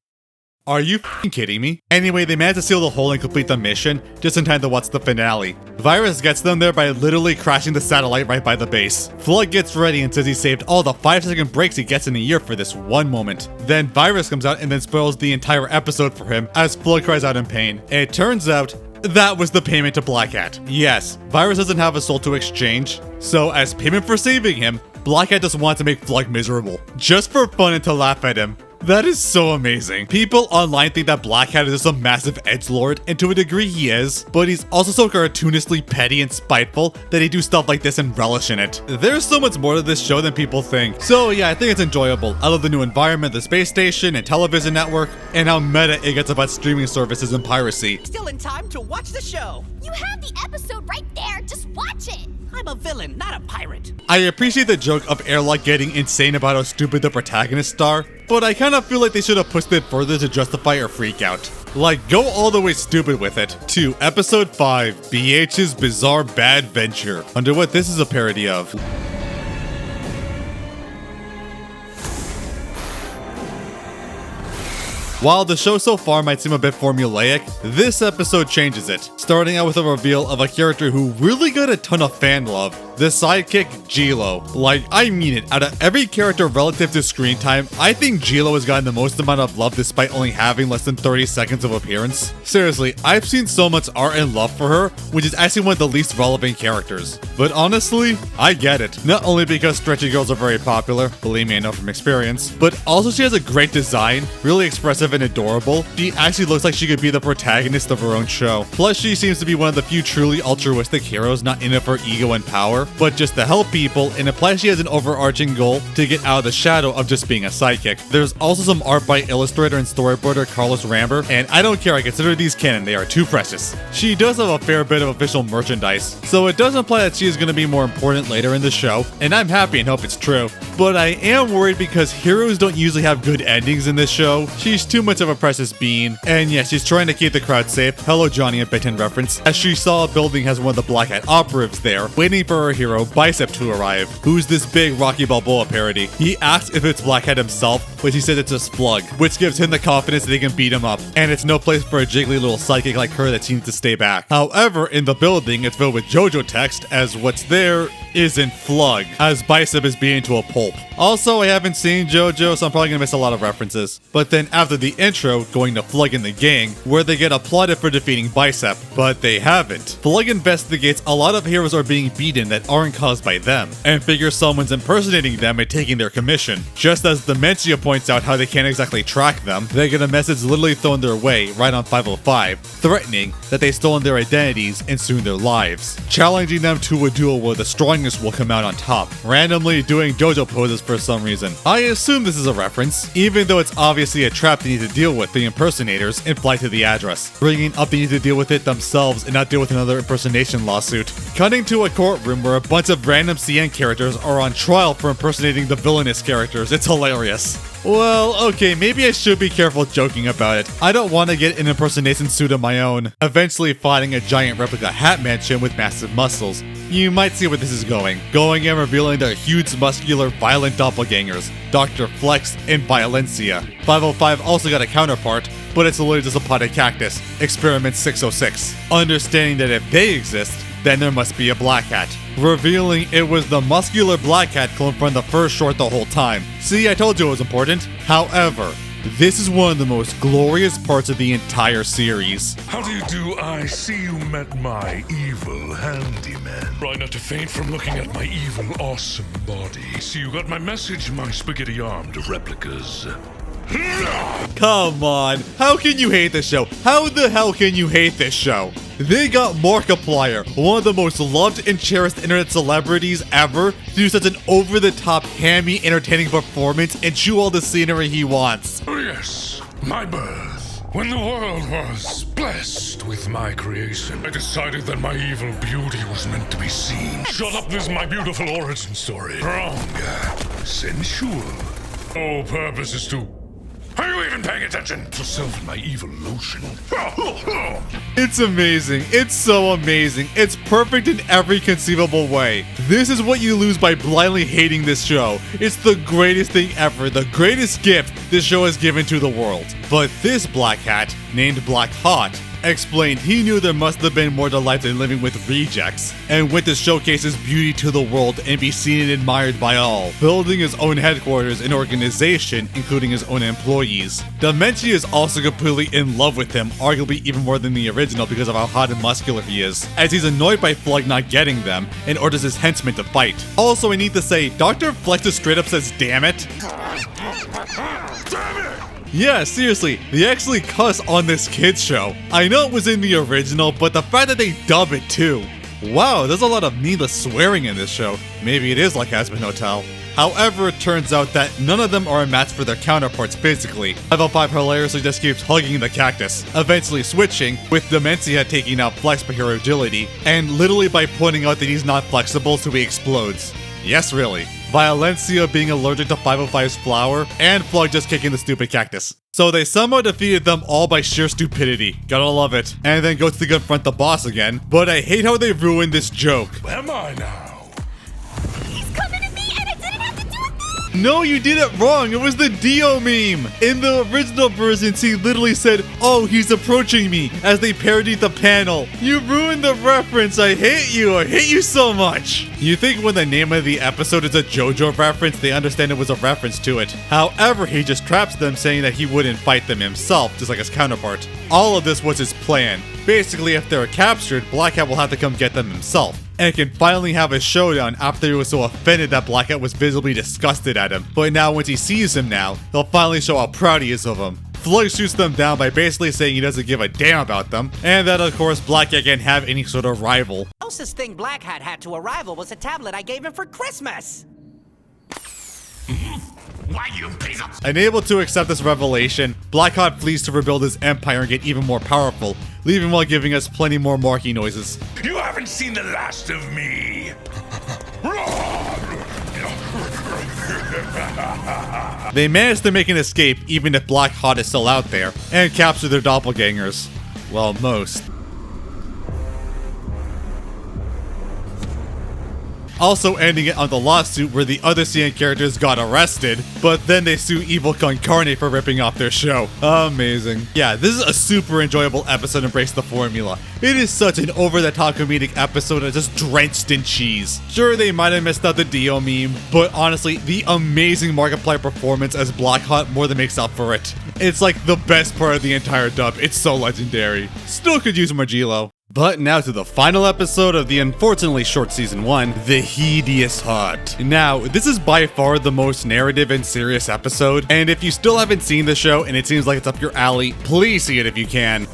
Are you f***ing kidding me? Anyway, they manage to seal the hole and complete the mission, just in time to watch the finale. Virus gets them there by literally crashing the satellite right by the base. Flug gets ready and says he saved all the 5-second breaks he gets in a year for this one moment. Then Virus comes out and then spoils the entire episode for him, as Flug cries out in pain. It turns out, that was the payment to Black Hat. Yes, Virus doesn't have a soul to exchange, so as payment for saving him, Black Hat just wants to make Flug miserable, just for fun and to laugh at him. That is so amazing. People online think that Black Hat is just a massive edgelord, and to a degree he is, but he's also so cartoonishly petty and spiteful that he do stuff like this and relish in it. There's so much more to this show than people think. So yeah, I think it's enjoyable. I love the new environment, the space station and television network, and how meta it gets about streaming services and piracy. Still in time to watch the show. You have the episode right there. Just watch it. I'm a villain, not a pirate. I appreciate the joke of Airlock getting insane about how stupid the protagonists are, but I kind of feel like they should have pushed it further to justify her freakout. Like, go all the way stupid with it. To Episode 5, BH's Bizarre Bad Venture. Wonder what this is a parody of. While the show so far might seem a bit formulaic, this episode changes it, starting out with a reveal of a character who really got a ton of fan love, the sidekick Gilo. Like, I mean it, out of every character relative to screen time, I think Gilo has gotten the most amount of love despite only having less than 30 seconds of appearance. Seriously, I've seen so much art and love for her, which is actually one of the least relevant characters. But honestly, I get it. Not only because stretchy girls are very popular, believe me I know from experience, but also she has a great design, really expressive and adorable. She actually looks like she could be the protagonist of her own show. Plus, she seems to be one of the few truly altruistic heroes not in it for ego and power, but just to help people, and implies she has an overarching goal to get out of the shadow of just being a sidekick. There's also some art by illustrator and storyboarder Carlos Ramber, and I don't care, I consider these canon, they are too precious. She does have a fair bit of official merchandise, so it does imply that she is going to be more important later in the show, and I'm happy and hope it's true. But I am worried because heroes don't usually have good endings in this show. She's too much of a precious being, and yeah, she's trying to keep the crowd safe. Hello Johnny, a Bitten reference, as she saw a building has one of the Black Hat operatives there, waiting for her para-hero Bicep to arrive, who's this big Rocky Balboa parody. He asks if it's Black Hat himself, but he says it's just Flug, which gives him the confidence that he can beat him up, and it's no place for a jiggly little psychic like her that seems to stay back. However, in the building, it's filled with JoJo text, as what's there isn't Flug, as Bicep is beaten to a pulp. Also, I haven't seen JoJo, so I'm probably gonna miss a lot of references. But then after the intro, going to Flug and the gang, where they get applauded for defeating Bicep, but they haven't. Flug investigates a lot of heroes are being beaten that aren't caused by them, and figures someone's impersonating them and taking their commission. Just as Demencia points out how they can't exactly track them, they get a message literally thrown their way right on 505, threatening that they've stolen their identities and soon their lives, challenging them to a duel where the strongest will come out on top, randomly doing JoJo poses for some reason. I assume this is a reference, even though it's obviously a trap they need to deal with the impersonators and fly to the address, bringing up they need to deal with it themselves and not deal with another impersonation lawsuit. Cutting to a courtroom where a bunch of random CN characters are on trial for impersonating the Villainous characters. It's hilarious. Well, okay, maybe I should be careful joking about it. I don't want to get an impersonation suit of my own, eventually fighting a giant replica Hat Mansion with massive muscles. You might see where this is going and revealing their huge, muscular, violent doppelgangers, Dr. Flex and Valencia. 505 also got a counterpart, but it's literally just a potted cactus, Experiment 606. Understanding that if they exist, then there must be a Black Hat, revealing it was the muscular Black Hat clone from the first short the whole time. See, I told you it was important. However, this is one of the most glorious parts of the entire series. How do you do? I see you met my evil handyman. Try not to faint from looking at my evil, awesome body. See, you got my message, my spaghetti-armed replicas. Come on, how can you hate this show? How the hell can you hate this show? They got Markiplier, one of the most loved and cherished internet celebrities ever, to do such an over-the-top, hammy, entertaining performance and chew all the scenery he wants. Oh yes, my birth. When the world was blessed with my creation, I decided that my evil beauty was meant to be seen. Shut up, this is my beautiful origin story. Strong, sensual. Oh, purpose is to... Are you even paying attention? Yourself and my evil lotion. It's amazing. It's so amazing. It's perfect in every conceivable way. This is what you lose by blindly hating this show. It's the greatest thing ever, the greatest gift this show has given to the world. But this Black Hat, named Black Hot, explained he knew there must have been more to life than living with rejects, and went to showcase his beauty to the world and be seen and admired by all, building his own headquarters and organization, including his own employees. Demencia is also completely in love with him, arguably even more than the original because of how hot and muscular he is, as he's annoyed by Flug not getting them and orders his henchmen to fight. Also, I need to say, Dr. Flex just straight up says, "Damn it." Damn it! Yeah, seriously, they actually cuss on this kids show. I know it was in the original, but the fact that they dub it too. Wow, there's a lot of needless swearing in this show. Maybe it is like Hazbin Hotel. However, it turns out that none of them are a match for their counterparts physically. 505 hilariously just keeps hugging the cactus, eventually switching, with Demencia taking out Flex by her agility, and literally by pointing out that he's not flexible so he explodes. Yes, really. Valencia being allergic to 505's flower, and Flug just kicking the stupid cactus. So they somehow defeated them all by sheer stupidity. Gotta love it. And then go to confront the boss again. But I hate how they ruined this joke. Am I now? He's coming at me and I didn't have to do a thing! No, you did it wrong. It was the Dio meme. In the original versions, he literally said, "Oh, he's approaching me," as they parodied the panel. You ruined the reference. I hate you. I hate you so much. You think when the name of the episode is a JoJo reference, they understand it was a reference to it. However, he just traps them saying that he wouldn't fight them himself, just like his counterpart. All of this was his plan. Basically, if they're captured, Black Hat will have to come get them himself, and can finally have a showdown after he was so offended that Black Hat was visibly disgusted at him. But now once he sees him now, he'll finally show how proud he is of him. Flug shoots them down by basically saying he doesn't give a damn about them, and that of course Black Hat can't have any sort of rival. The closest thing Black Hat had to a rival was a tablet I gave him for Christmas. Why, you piece of... Unable to accept this revelation, Black Hat flees to rebuild his empire and get even more powerful, leaving while giving us plenty more marky noises. You haven't seen the last of me! They managed to make an escape even if Black Hat is still out there, and capture their doppelgangers. Well, most. also ending it on the lawsuit where the other CN characters got arrested, but then they sue Evil Con Carne for ripping off their show. Amazing. Yeah, this is a super enjoyable episode and breaks the formula. It is such an over-the-top comedic episode that's just drenched in cheese. Sure, they might have missed out the Dio meme, but honestly, the amazing Markiplier performance as Blackhawk more than makes up for it. It's like the best part of the entire dub. It's so legendary. Still could use more G-Lo. But now to the final episode of the unfortunately short season 1, the Heedeous Hut. Now, this is by far the most narrative and serious episode, and if you still haven't seen the show and it seems like it's up your alley, please see it if you can.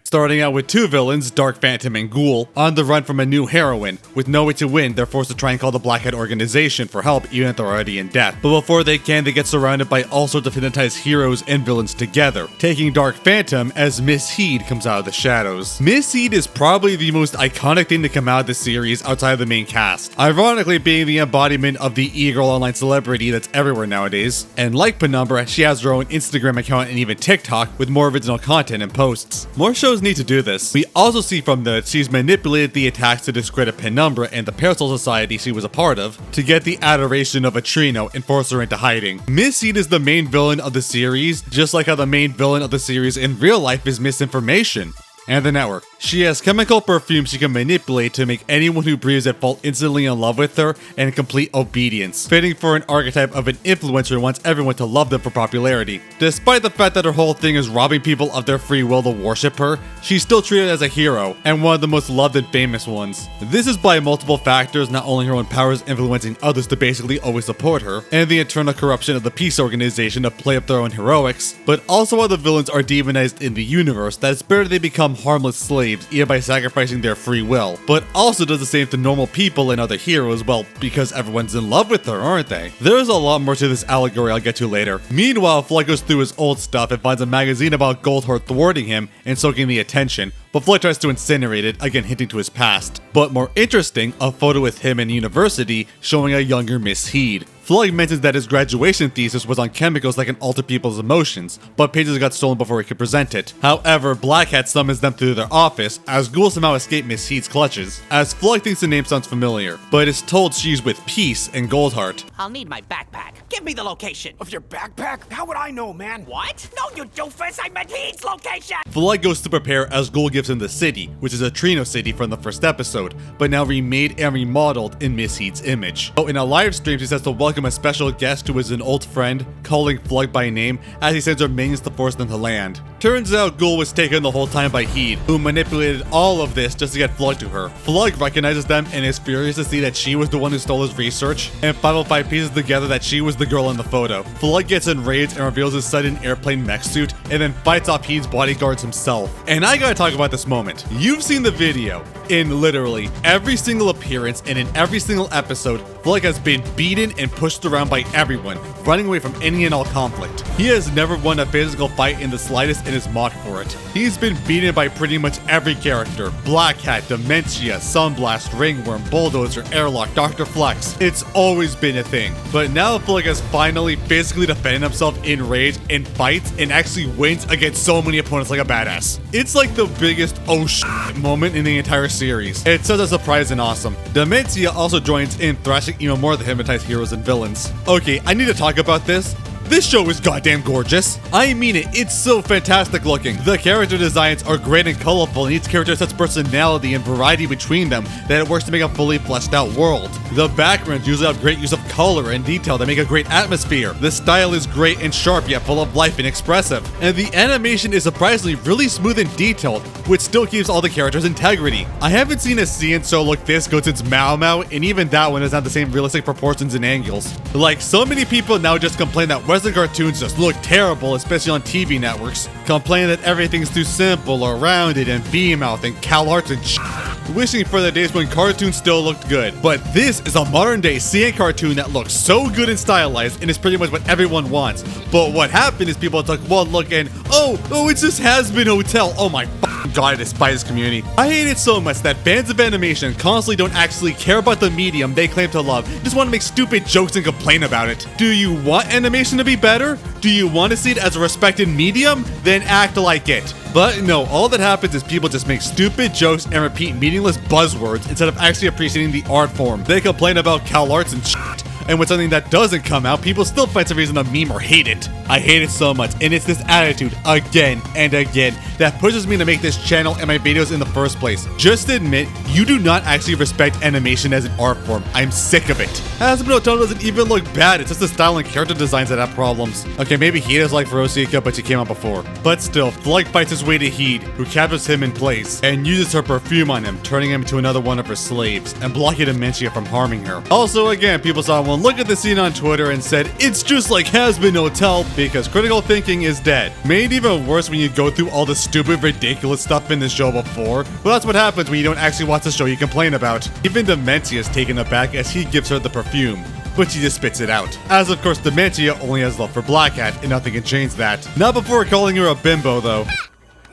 Starting out with two villains, Dark Phantom and Ghoul, on the run from a new heroine. With no way to win, they're forced to try and call the Black Hat organization for help even if they're already in debt. But before they can, they get surrounded by all sorts of hypnotized heroes and villains together, taking Dark Phantom as Miss Heed comes out of the shadows. Miss Heed is probably the most iconic thing to come out of the series outside of the main cast, ironically being the embodiment of the e-girl online celebrity that's everywhere nowadays. And like Penumbra, she has her own Instagram account and even TikTok with more original content and posts. More shows need to do this. We also see from that she's manipulated the attacks to discredit Penumbra and the Parasol Society she was a part of to get the adoration of a Trino and force her into hiding. Miss Heed is the main villain of the series, just like how the main villain of the series in real life is misinformation and the network. She has chemical perfume she can manipulate to make anyone who breathes it fall instantly in love with her and in complete obedience, fitting for an archetype of an influencer who wants everyone to love them for popularity. Despite the fact that her whole thing is robbing people of their free will to worship her, she's still treated as a hero, and one of the most loved and famous ones. This is by multiple factors, not only her own powers influencing others to basically always support her, and the internal corruption of the peace organization to play up their own heroics, but also how the villains are demonized in the universe that it's better they become harmless slaves either by sacrificing their free will, but also does the same to normal people and other heroes, well, because everyone's in love with her, aren't they? There's a lot more to this allegory I'll get to later. Meanwhile, Flug goes through his old stuff and finds a magazine about Goldheart thwarting him and soaking the attention, but Flug tries to incinerate it, again hinting to his past. But more interesting, a photo with him in university showing a younger Miss Heed. Flug mentions that his graduation thesis was on chemicals that can alter people's emotions, but pages got stolen before he could present it. However, Black Hat summons them through their office, as Ghoul somehow escaped Miss Heed's clutches, as Flug thinks the name sounds familiar, but is told she's with Peace and Goldheart. I'll need my backpack. Give me the location. Of your backpack? How would I know, man? What? No, you doofus! I meant Heed's location! Flug goes to prepare as Ghoul gives him the city, which is a Trino city from the first episode, but now remade and remodeled in Miss Heed's image. So in a live stream, she says to welcome a special guest who is an old friend, calling Flug by name as he sends her minions to force them to land. Turns out Ghoul was taken the whole time by Heed, who manipulated all of this just to get Flug to her. Flug recognizes them and is furious to see that she was the one who stole his research, and 505 pieces together that she was the girl in the photo. Flug gets enraged and reveals his sudden airplane mech suit, and then fights off Heed's bodyguards himself. And I gotta talk about this moment. You've seen the video. In literally every single appearance and in every single episode, Flug has been beaten and pushed around by everyone, running away from any and all conflict. He has never won a physical fight in the slightest and is mocked for it. He's been beaten by pretty much every character: Black Hat, Demencia, Sunblast, Ringworm, Boo-ldozing, Airlock, Dr. Flex. It's always been a thing. But now Flug has finally physically defended himself in rage and fights and actually wins against so many opponents like a badass. It's like the biggest oh shit moment in the entire series. It's such a surprise and awesome. Demencia also joins in, thrashing even more of the hypnotized heroes and villains. Okay, I need to talk about this. This show is goddamn gorgeous. I mean it, it's so fantastic looking. The character designs are great and colorful, and each character has such personality and variety between them that it works to make a fully fleshed out world. The backgrounds usually have great use of color and detail that make a great atmosphere. The style is great and sharp yet full of life and expressive. And the animation is surprisingly really smooth and detailed, which still keeps all the characters' integrity. I haven't seen a CN show look this good since Mao Mao, and even that one doesn't have the same realistic proportions and angles. Like, so many people now just complain that Western cartoons just look terrible, especially on TV networks. Complain that everything's too simple or rounded and B-mouth and CalArts and shit. Wishing for the days when cartoons still looked good. But this is a modern day CN cartoon that looks so good and stylized, and is pretty much what everyone wants. But what happened is people took one look and, oh, it's just Has-Been Hotel. Oh my God, I despise this community. I hate it so much that fans of animation constantly don't actually care about the medium they claim to love, just want to make stupid jokes and complain about it. Do you want animation to be better? Do you want to see it as a respected medium? Then act like it. But no, all that happens is people just make stupid jokes and repeat meaningless buzzwords instead of actually appreciating the art form. They complain about CalArts and shit. And when something that doesn't come out, people still find some reason to meme or hate it. I hate it so much, and it's this attitude, again and again, that pushes me to make this channel and my videos in the first place. Just admit, you do not actually respect animation as an art form. I'm sick of it. Hasbro no doesn't even look bad, it's just the style and character designs that have problems. Okay, maybe Heedeous like Verosika, but she came out before. But still, Flug fights his way to Heed, who captures him in place, and uses her perfume on him, turning him into another one of her slaves, and blocking Demencia from harming her. Also, again, people saw one look at the scene on Twitter and said, it's just like Has-Been No Tell, because critical thinking is dead. Made even worse when you go through all the stupid, ridiculous stuff in the show before, but that's what happens when you don't actually watch the show you complain about. Even Demencia is taken aback as he gives her the perfume, but she just spits it out. As of course, Demencia only has love for Black Hat, and nothing can change that. Not before calling her a bimbo, though.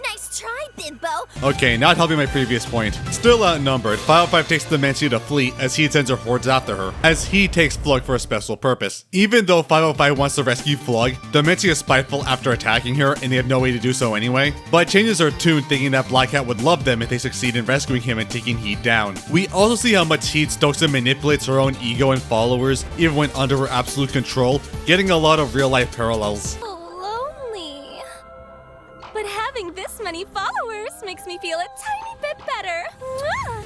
Nice try, Bimbo. Okay, not helping my previous point. Still outnumbered, 505 takes Demencia to flee as he sends her hordes after her, as he takes Flug for a special purpose. Even though 505 wants to rescue Flug, Demencia is spiteful after attacking her, and they have no way to do so anyway, but changes her tune thinking that Black Hat would love them if they succeed in rescuing him and taking Heed down. We also see how much Heed stokes and manipulates her own ego and followers, even when under her absolute control, getting a lot of real-life parallels. Lonely. But having this many followers makes me feel a tiny bit better.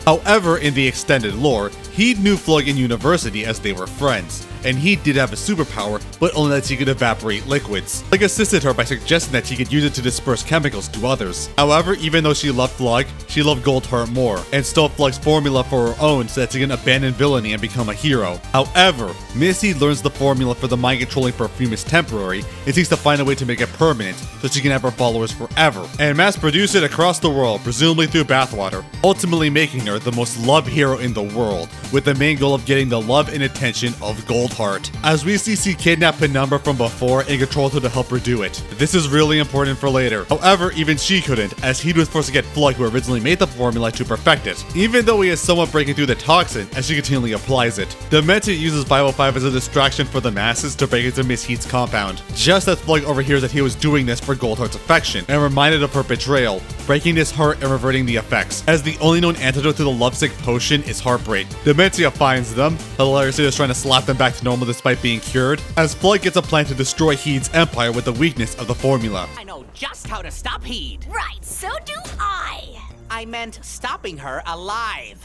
However, in the extended lore, Heed knew Flug in university as they were friends, and Heed did have a superpower, but only that she could evaporate liquids. Flug assisted her by suggesting that she could use it to disperse chemicals to others. However, even though she loved Flug, she loved Goldheart more, and stole Flug's formula for her own so that she can abandon villainy and become a hero. However, Miss Heed learns the formula for the mind-controlling perfume is temporary, and seeks to find a way to make it permanent, so she can have her followers forever, and mass-produce it across the world, presumably through bathwater, ultimately making her the most loved hero in the world, with the main goal of getting the love and attention of Goldheart. As we see she kidnap Penumbra from before and control her to help her do it. This is really important for later. However, even she couldn't, as Heed was forced to get Flug, who originally made the formula, to perfect it, even though he is somewhat breaking through the toxin as she continually applies it. Demencia uses 505 as a distraction for the masses to break into Miss Heed's compound, just as Flug overhears that he was doing this for Goldheart's affection, and reminded of her betrayal, breaking his heart and reverting the effects, as the only known antidote to the lovesick potion is heartbreak. Demencia finds them, hilariously just trying to slap them back to normal despite being cured, as Flug gets a plan to destroy Heed's empire with the weakness of the formula. I know just how to stop Heed. Right, so do I. I meant stopping her alive.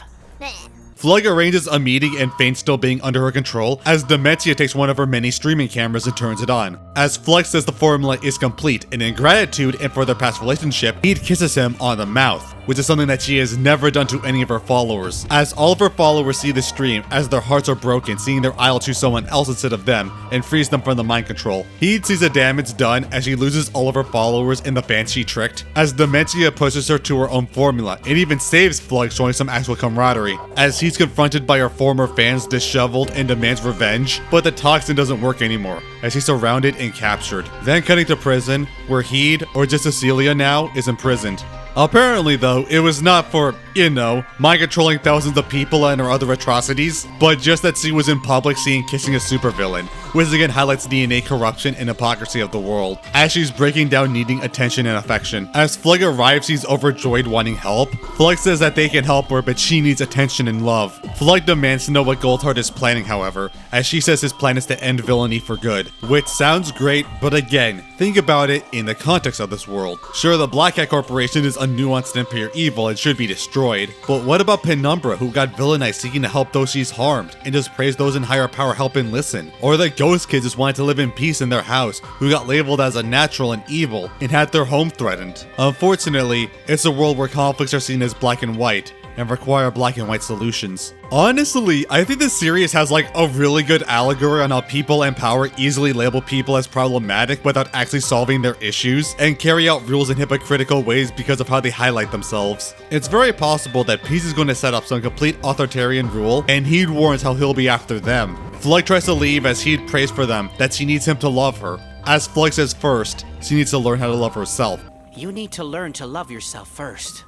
Flug arranges a meeting and feigns still being under her control, as Demencia takes one of her many streaming cameras and turns it on. As Flug says the formula is complete, and in gratitude and for their past relationship, Heed kisses him on the mouth, which is something that she has never done to any of her followers. As all of her followers see the stream, as their hearts are broken, seeing their idol choose someone else instead of them, and frees them from the mind control. Heed sees the damage done as she loses all of her followers in the fans she tricked, as Demencia pushes her to her own formula, and even saves Flug, showing some actual camaraderie, as he's confronted by her former fans disheveled and demands revenge, but the toxin doesn't work anymore, as he's surrounded and captured. Then cutting to prison, where Heed, or just Cecilia now, is imprisoned. Apparently though, it was not for, you know, mind-controlling thousands of people and her other atrocities, but just that she was in public seen kissing a supervillain, which again highlights the innate corruption and hypocrisy of the world, as she's breaking down needing attention and affection. As Flug arrives, he's overjoyed wanting help. Flug says that they can help her, but she needs attention and love. Flug demands to know what Goldheart is planning, however, as she says his plan is to end villainy for good, which sounds great, but again, think about it in the context of this world. Sure, the Black Hat Corporation is a nuanced and pure evil and should be destroyed, but what about Penumbra, who got villainized seeking to help those she's harmed, and just praise those in higher power help and listen? Or the Ghost Kids just wanted to live in peace in their house, who got labeled as unnatural and evil, and had their home threatened? Unfortunately, it's a world where conflicts are seen as black and white, and require black and white solutions. Honestly, I think this series has like a really good allegory on how people and power easily label people as problematic without actually solving their issues, and carry out rules in hypocritical ways because of how they highlight themselves. It's very possible that Peace is going to set up some complete authoritarian rule, and Heed warns how he'll be after them. Flug tries to leave as Heed prays for them that she needs him to love her. As Flug says first, she needs to learn how to love herself. You need to learn to love yourself first.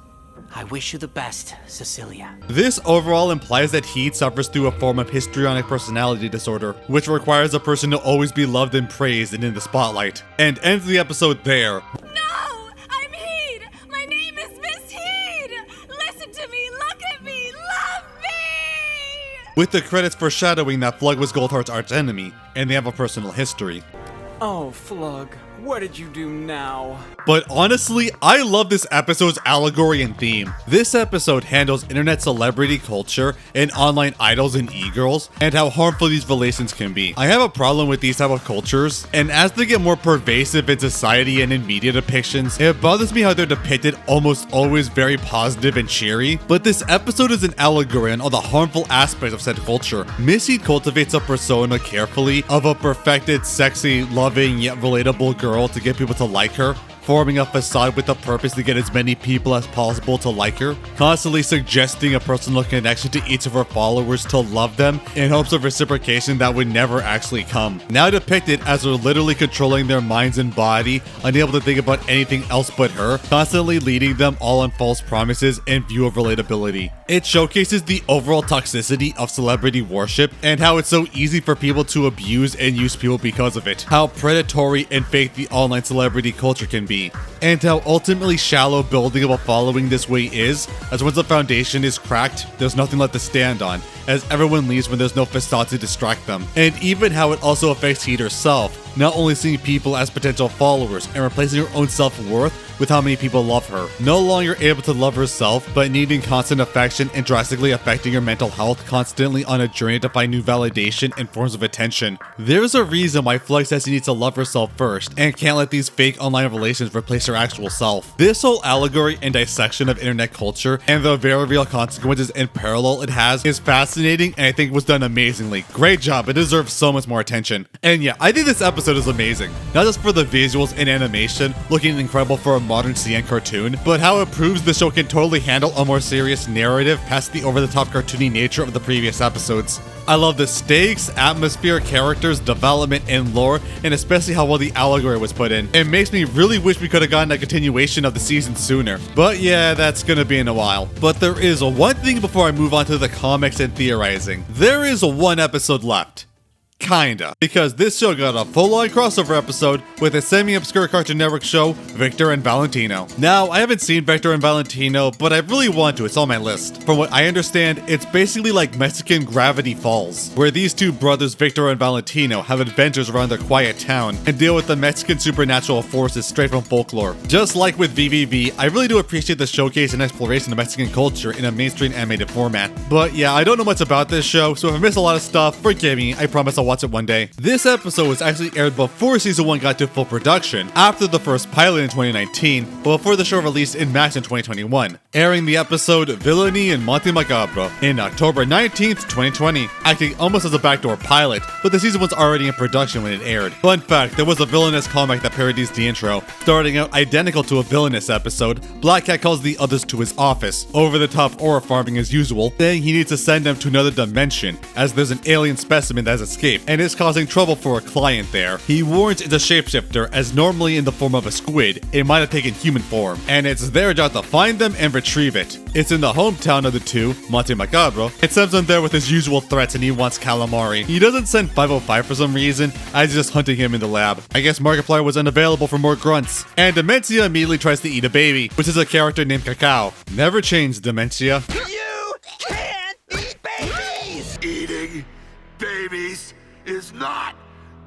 I wish you the best, Cecilia. This overall implies that Heed suffers through a form of histrionic personality disorder, which requires a person to always be loved and praised and in the spotlight, and ends the episode there. No! I'm Heed! My name is Miss Heed! Listen to me, look at me, love me! With the credits foreshadowing that Flug was Goldheart's archenemy, and they have a personal history. Oh, Flug, what did you do now? But honestly, I love this episode's allegory and theme. This episode handles internet celebrity culture and online idols and e-girls, and how harmful these relations can be. I have a problem with these type of cultures, and as they get more pervasive in society and in media depictions, it bothers me how they're depicted almost always very positive and cheery. But this episode is an allegory on all the harmful aspects of said culture. Missy cultivates a persona carefully of a perfected, sexy, loving, yet relatable girl to get people to like her, forming a facade with the purpose to get as many people as possible to like her, constantly suggesting a personal connection to each of her followers to love them in hopes of reciprocation that would never actually come. Now depicted as her literally controlling their minds and body, unable to think about anything else but her, constantly leading them all on false promises in view of relatability. It showcases the overall toxicity of celebrity worship and how it's so easy for people to abuse and use people because of it. How predatory and fake the online celebrity culture can be. And how ultimately shallow building of a following this way is, as once the foundation is cracked, there's nothing left to stand on, as everyone leaves when there's no facade to distract them. And even how it also affects Heed herself, not only seeing people as potential followers and replacing her own self-worth with how many people love her. No longer able to love herself, but needing constant affection and drastically affecting her mental health, constantly on a journey to find new validation and forms of attention. There's a reason why Flug says she needs to love herself first, and can't let these fake online relations replace her actual self. This whole allegory and dissection of internet culture and the very real consequences and parallel it has is fascinating, and I think was done amazingly. Great job, it deserves so much more attention. And yeah, I think this episode is amazing. Not just for the visuals and animation, looking incredible for a modern CN cartoon, but how it proves the show can totally handle a more serious narrative past the over-the-top cartoony nature of the previous episodes. I love the stakes, atmosphere, characters, development, and lore, and especially how well the allegory was put in. It makes me really wish we could have gotten a continuation of the season sooner. But yeah, that's gonna be in a while. But there is one thing before I move on to the comics and theorizing. There is one episode left. Kinda. Because this show got a full-on crossover episode with a semi-obscure Cartoon Network show, Victor and Valentino. Now, I haven't seen Victor and Valentino, but I really want to. It's on my list. From what I understand, it's basically like Mexican Gravity Falls, where these two brothers, Victor and Valentino, have adventures around their quiet town and deal with the Mexican supernatural forces straight from folklore. Just like with VVV, I really do appreciate the showcase and exploration of Mexican culture in a mainstream animated format. But yeah, I don't know much about this show, so if I miss a lot of stuff, forgive me. I promise I'll watch it one day. This episode was actually aired before season 1 got to full production, after the first pilot in 2019, but before the show released in March in 2021, airing the episode Villainy and Monte Macabro in October 19th, 2020, acting almost as a backdoor pilot, but the season was already in production when it aired. Fun fact, there was a Villainous comic that parodies the intro. Starting out identical to a Villainous episode, Black Cat calls the others to his office, over-the-top aura farming as usual, saying he needs to send them to another dimension, as there's an alien specimen that has escaped, and is causing trouble for a client there. He warns it's a shapeshifter, as normally in the form of a squid, it might have taken human form, and it's their job to find them and retrieve it. It's in the hometown of the two, Monte Macabro. It sends him there with his usual threats and he wants calamari. He doesn't send 505 for some reason, as he's just hunting him in the lab. I guess Markiplier was unavailable for more grunts. And Demencia immediately tries to eat a baby, which is a character named Cacao. Never change, Demencia. You can't eat babies! Eating babies is not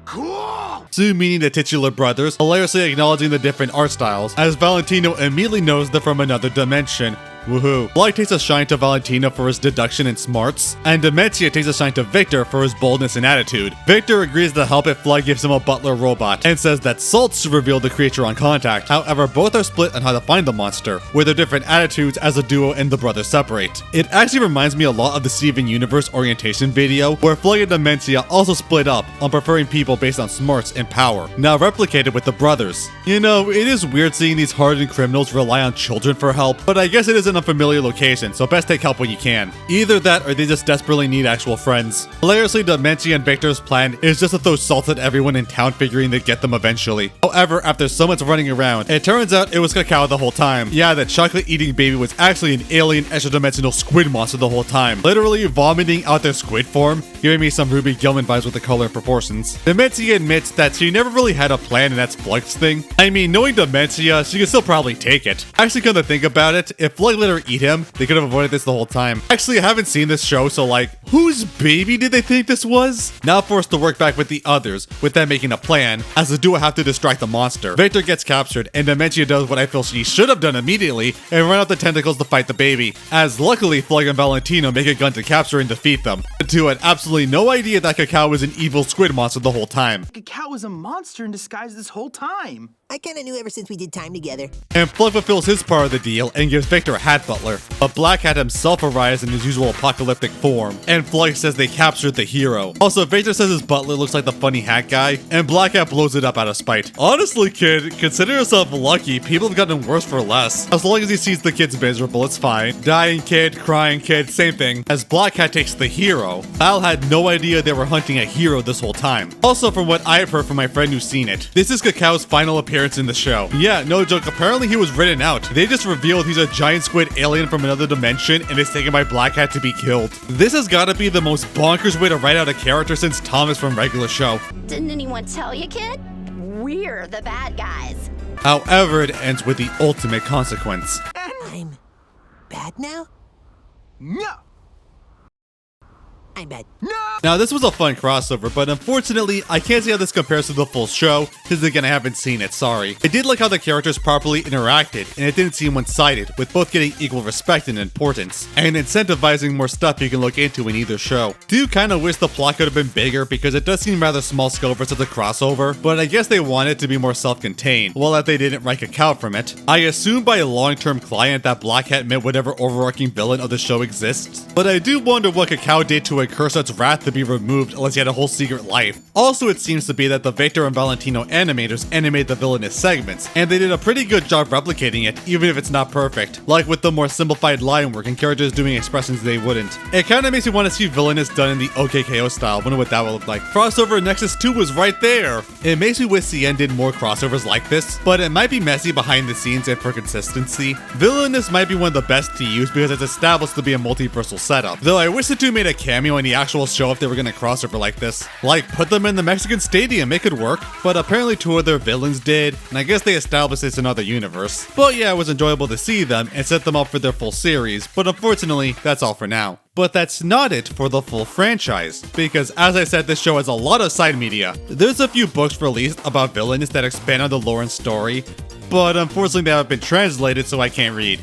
cool! Soon meeting the titular brothers, hilariously acknowledging the different art styles, as Valentino immediately knows they're from another dimension. Woohoo. Flug takes a shine to Valentino for his deduction and smarts, and Demencia takes a shine to Victor for his boldness and attitude. Victor agrees to help if Flug gives him a butler robot, and says that Salt should reveal the creature on contact. However, both are split on how to find the monster, with their different attitudes as a duo and the brothers separate. It actually reminds me a lot of the Steven Universe orientation video, where Flug and Demencia also split up on preferring people based on smarts and power, now replicated with the brothers. You know, it is weird seeing these hardened criminals rely on children for help, but I guess it is an unfamiliar location, so best take help when you can. Either that or they just desperately need actual friends. Hilariously, Demencia and Victor's plan is just to throw salt at everyone in town, figuring they'd get them eventually. However, after so much running around, it turns out it was Cacao the whole time. Yeah, that chocolate-eating baby was actually an alien extra-dimensional squid monster the whole time, literally vomiting out their squid form, giving me some Ruby Gilman vibes with the color and proportions. Demencia admits that she never really had a plan, and that's Flug's thing. I mean, knowing Demencia, she could still probably take it. Actually, come to think about it, if Flug let her eat him, they could have avoided this the whole time. Actually, I haven't seen this show, so like, whose baby did they think this was? Now forced to work back with the others, with them making a plan, as the duo have to distract the monster. Victor gets captured, and Demencia does what I feel she should have done immediately, and run out the tentacles to fight the baby. As luckily, Flug and Valentino make a gun to capture and defeat them. The two had absolutely no idea that Cacao was an evil squid monster the whole time. Cacao was a monster in disguise this whole time. I kinda knew ever since we did time together. And Flug fulfills his part of the deal and gives Victor a hat butler. But Black Hat himself arrives in his usual apocalyptic form, and Flug says they captured the hero. Also, Victor says his butler looks like the funny hat guy, and Black Hat blows it up out of spite. Honestly, kid, consider yourself lucky. People have gotten worse for less. As long as he sees the kids miserable, it's fine. Dying kid, crying kid, same thing. As Black Hat takes the hero, Val had no idea they were hunting a hero this whole time. Also, from what I've heard from my friend who's seen it, this is Cacao's final appearance in the show. Yeah, no joke, apparently he was written out. They just revealed he's a giant squid alien from another dimension and is taken by Black Hat to be killed. This has gotta be the most bonkers way to write out a character since Thomas from regular show. Didn't anyone tell you, kid? We're the bad guys. However, it ends with the ultimate consequence. I'm bad now? No! I'm bad. No! Now, this was a fun crossover, but unfortunately, I can't see how this compares to the full show, because again, I haven't seen it, sorry. I did like how the characters properly interacted, and it didn't seem one-sided, with both getting equal respect and importance, and incentivizing more stuff you can look into in either show. Do kinda wish the plot could have been bigger, because it does seem rather small scale versus the crossover, but I guess they wanted it to be more self-contained, well that they didn't write Cacao from it. I assume by a long-term client that Black Hat meant whatever overarching villain of the show exists, but I do wonder what Cacao did to incur such wrath to be removed unless he had a whole secret life. Also, it seems to be that the Victor and Valentino animators animate the Villainous segments, and they did a pretty good job replicating it, even if it's not perfect, like with the more simplified line work and characters doing expressions they wouldn't. It kinda makes me want to see Villainous done in the OKKO style, wonder what that would look like. Crossover Nexus 2 was right there! It makes me wish CN did more crossovers like this, but it might be messy behind the scenes and for consistency. Villainous might be one of the best to use because it's established to be a multiversal setup, though I wish the two made a cameo in the actual show if they were gonna crossover like this. Like, put them in the Mexican Stadium, it could work, but apparently two of their villains did, and I guess they established it's another universe. But yeah, it was enjoyable to see them and set them up for their full series, but unfortunately, that's all for now. But that's not it for the full franchise, because as I said, this show has a lot of side media. There's a few books released about Villainous that expand on the lore and story, but unfortunately they haven't been translated, so I can't read.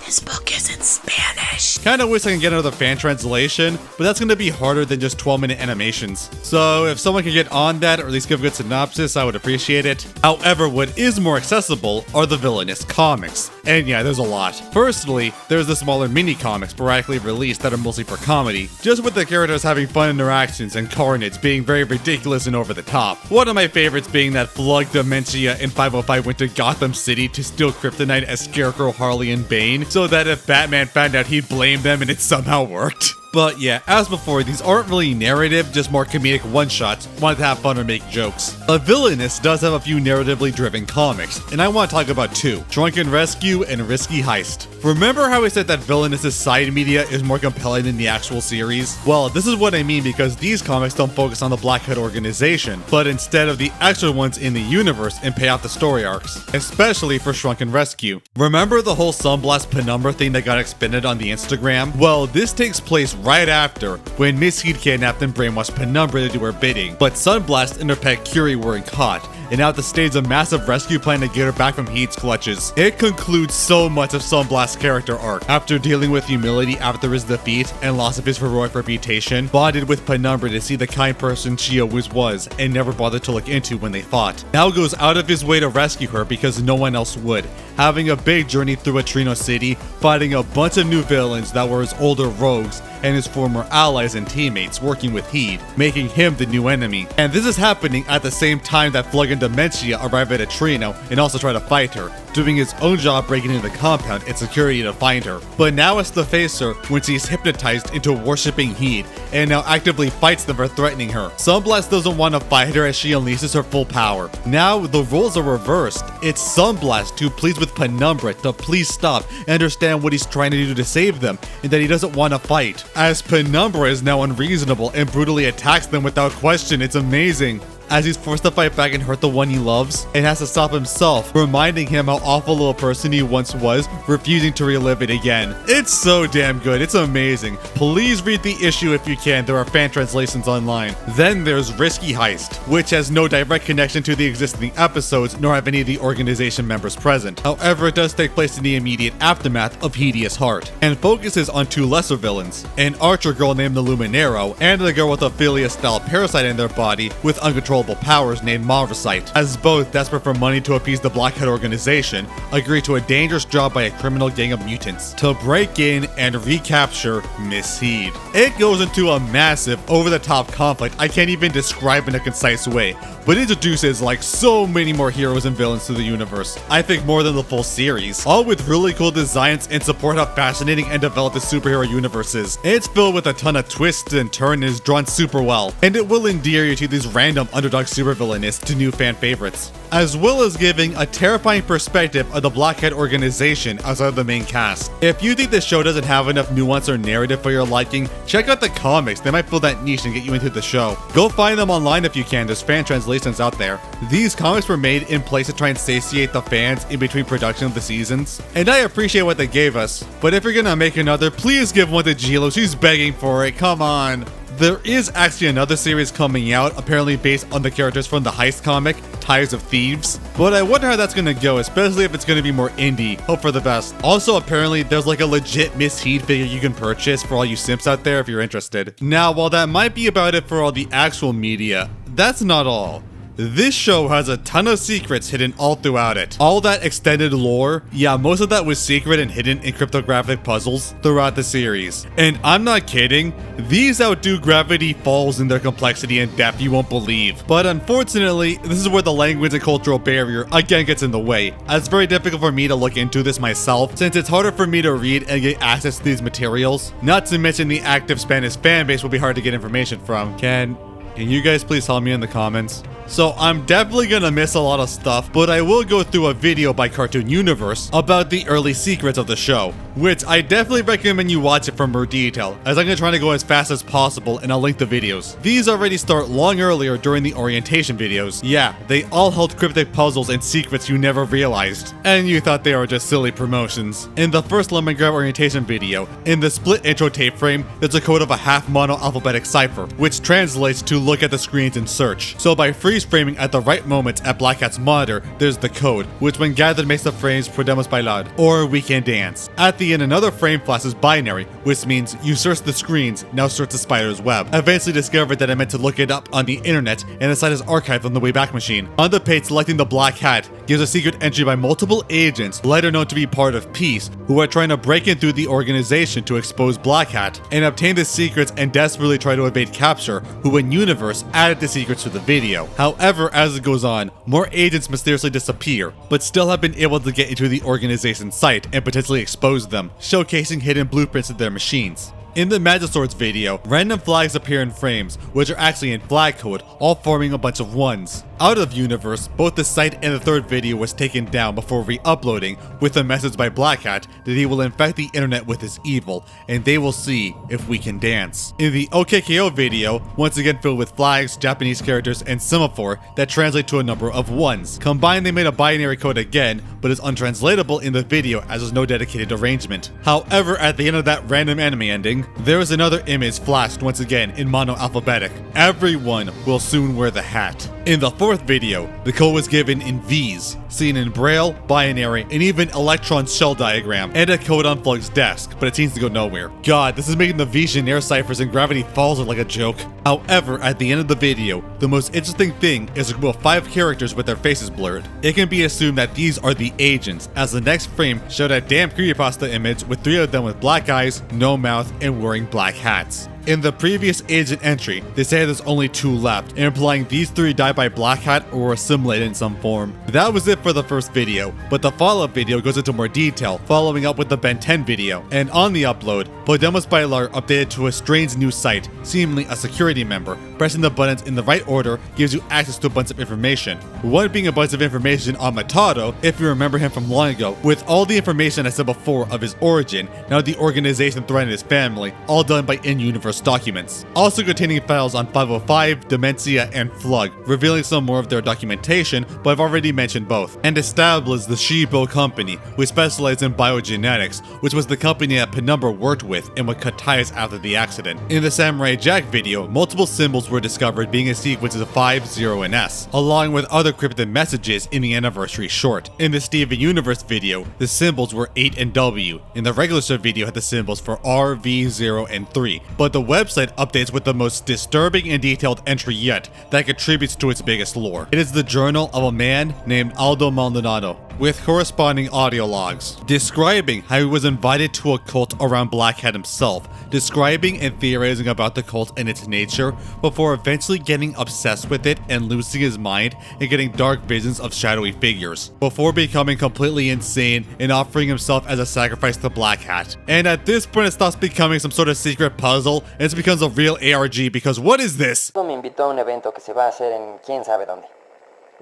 This book is in Spanish. Kinda wish I could get another fan translation, but that's gonna be harder than just 12-minute animations. So if someone could get on that, or at least give a good synopsis, I would appreciate it. However, what is more accessible are the Villainous comics. And yeah, there's a lot. Firstly, there's the smaller mini-comics sporadically released that are mostly for comedy, just with the characters having fun interactions and carnage being very ridiculous and over the top. One of my favorites being that Flug, Demencia, and 505 went to Gotham City to steal Kryptonite as Scarecrow, Harley, and Bane, so that if Batman found out, he'd blame them and it somehow worked. But yeah, as before, these aren't really narrative, just more comedic one-shots, wanted to have fun or make jokes. But Villainous does have a few narratively driven comics, and I want to talk about two, Drunken Rescue and Risky Heist. Remember how I said that Villainous' side media is more compelling than the actual series? Well, this is what I mean because these comics don't focus on the Black Hood organization, but instead of the extra ones in the universe and pay out the story arcs, especially for Shrunken Rescue. Remember the whole Sunblast Penumbra thing that got expanded on the Instagram? Well, this takes place right after, when Miss Heed kidnapped and brainwashed Penumbra to do her bidding, but Sunblast and her pet Curie weren't caught, and now to stage a massive rescue plan to get her back from Heed's clutches. It concludes so much of Sunblast's character arc. After dealing with humility after his defeat and loss of his heroic reputation, bonded with Penumbra to see the kind person she always was and never bothered to look into when they fought. Now goes out of his way to rescue her because no one else would, having a big journey through Atrino City, fighting a bunch of new villains that were his older rogues and his former allies and teammates working with Heed, making him the new enemy. And this is happening at the same time that Flug and Demencia arrive at Atrino and also try to fight her, doing his own job breaking into the compound and security to find her. But now has to face her when she's hypnotized into worshipping Heed, and now actively fights them for threatening her. Sunblast doesn't want to fight her as she unleashes her full power. Now the roles are reversed. It's Sunblast who pleads with Penumbra to please stop and understand what he's trying to do to save them, and that he doesn't want to fight. As Penumbra is now unreasonable and brutally attacks them without question. It's amazing. As he's forced to fight back and hurt the one he loves, and has to stop himself, reminding him how awful little person he once was, refusing to relive it again. It's so damn good, it's amazing. Please read the issue if you can, there are fan translations online. Then there's Risky Heist, which has no direct connection to the existing episodes, nor have any of the organization members present. However, it does take place in the immediate aftermath of Heedeous Heart, and focuses on two lesser villains, an archer girl named the Luminero, and a girl with a Philia-style parasite in their body with uncontrollable powers named Marvasite, as both, desperate for money to appease the Black Hat organization, agree to a dangerous job by a criminal gang of mutants to break in and recapture Miss Heed. It goes into a massive, over-the-top conflict I can't even describe in a concise way, but it introduces like so many more heroes and villains to the universe. I think more than the full series, all with really cool designs and support how fascinating and developed the superhero universe is. It's filled with a ton of twists and turns and is drawn super well, and it will endear you to these random underdog supervillainists to new fan favorites, as well as giving a terrifying perspective of the Black Hat organization outside of the main cast. If you think the show doesn't have enough nuance or narrative for your liking, check out the comics, they might fill that niche and get you into the show. Go find them online if you can, there's fan translations out there. These comics were made in place to try and satiate the fans in between production of the seasons, and I appreciate what they gave us, but if you're gonna make another, please give one to Gilo, she's begging for it, come on. There is actually another series coming out, apparently based on the characters from the heist comic, Ties of Thieves, but I wonder how that's gonna go, especially if it's gonna be more indie. Hope for the best. Also, apparently, there's like a legit Miss Heed figure you can purchase for all you simps out there if you're interested. Now, while that might be about it for all the actual media, that's not all. This show has a ton of secrets hidden all throughout it. All that extended lore, yeah, most of that was secret and hidden in cryptographic puzzles throughout the series. And I'm not kidding, these outdo Gravity Falls in their complexity and depth you won't believe. But unfortunately, this is where the language and cultural barrier again gets in the way. It's very difficult for me to look into this myself, since it's harder for me to read and get access to these materials. Not to mention the active Spanish fanbase will be hard to get information from. Can you guys please tell me in the comments? So I'm definitely gonna miss a lot of stuff, but I will go through a video by Cartoon Universe about the early secrets of the show, which I definitely recommend you watch it for more detail, as I'm gonna try to go as fast as possible and I'll link the videos. These already start long earlier during the orientation videos. Yeah, they all held cryptic puzzles and secrets you never realized, and you thought they were just silly promotions. In the first Lemongrab orientation video, in the split intro tape frame, there's a code of a half mono alphabetic cipher, which translates to look at the screens and search. So by freeze framing at the right moments at Black Hat's monitor, there's the code, which when gathered makes the frames Podemos Bailar, or We Can Dance. At the end, another frame flashes binary, which means you search the screens, now search the spider's web. Eventually discovered that I meant to look it up on the internet, and the site is archived on the Wayback Machine. On the page selecting the Black Hat gives a secret entry by multiple agents, later known to be part of Peace, who are trying to break in through the organization to expose Black Hat, and obtain the secrets and desperately try to evade capture, who in universe added the secrets to the video. However, as it goes on, more agents mysteriously disappear, but still have been able to get into the organization's site and potentially expose them, showcasing hidden blueprints of their machines. In the Magiswords video, random flags appear in frames, which are actually in flag code, all forming a bunch of ones. Out of universe, both the site and the third video was taken down before re-uploading, with a message by Black Hat that he will infect the internet with his evil, and they will see if we can dance. In the OKKO video, once again filled with flags, Japanese characters, and semaphore that translate to a number of ones. Combined, they made a binary code again, but is untranslatable in the video as there's no dedicated arrangement. However, at the end of that random anime ending, there is another image flashed once again in mono-alphabetic. Everyone will soon wear the hat. In the fourth video, the code was given in V's, seen in Braille, binary, and even Electron shell diagram, and a code on Flug's desk, but it seems to go nowhere. God, this is making the Visionaire ciphers and Gravity Falls look like a joke. However, at the end of the video, the most interesting thing is a group of 5 characters with their faces blurred. It can be assumed that these are the agents, as the next frame showed a damn creepypasta image with 3 of them with black eyes, no mouth, and wearing black hats. In the previous agent entry, they say there's only 2 left, implying these 3 died by Black Hat or were assimilated in some form. That was it for the first video, but the follow-up video goes into more detail, following up with the Ben 10 video. And on the upload, Podemos Bailar updated to a strange new site, seemingly a security member. Pressing the buttons in the right order gives you access to a bunch of information. One being a bunch of information on Matado, if you remember him from long ago, with all the information I said before of his origin, now the organization threatened his family, all done by in-universe documents. Also containing files on 505, Demencia, and Flug, revealing some more of their documentation, but I've already mentioned both. And established the Shibo company, which specialized in biogenetics, which was the company that Penumbra worked with and would cut ties after the accident. In the Samurai Jack video, multiple symbols were discovered being a sequence of 5, 0, and S, along with other cryptic messages in the anniversary short. In the Steven Universe video, the symbols were 8 and W. In the regular show video had the symbols for R, V, 0, and 3, but the website updates with the most disturbing and detailed entry yet that contributes to its biggest lore. It is the journal of a man named Aldo Maldonado, with corresponding audio logs, describing how he was invited to a cult around Black Hat himself, describing and theorizing about the cult and its nature, before eventually getting obsessed with it and losing his mind and getting dark visions of shadowy figures, before becoming completely insane and offering himself as a sacrifice to Black Hat. And at this point it stops becoming some sort of secret puzzle and it becomes a real ARG, because what is this? Me invitó a un evento que se va a hacer en quién sabe dónde.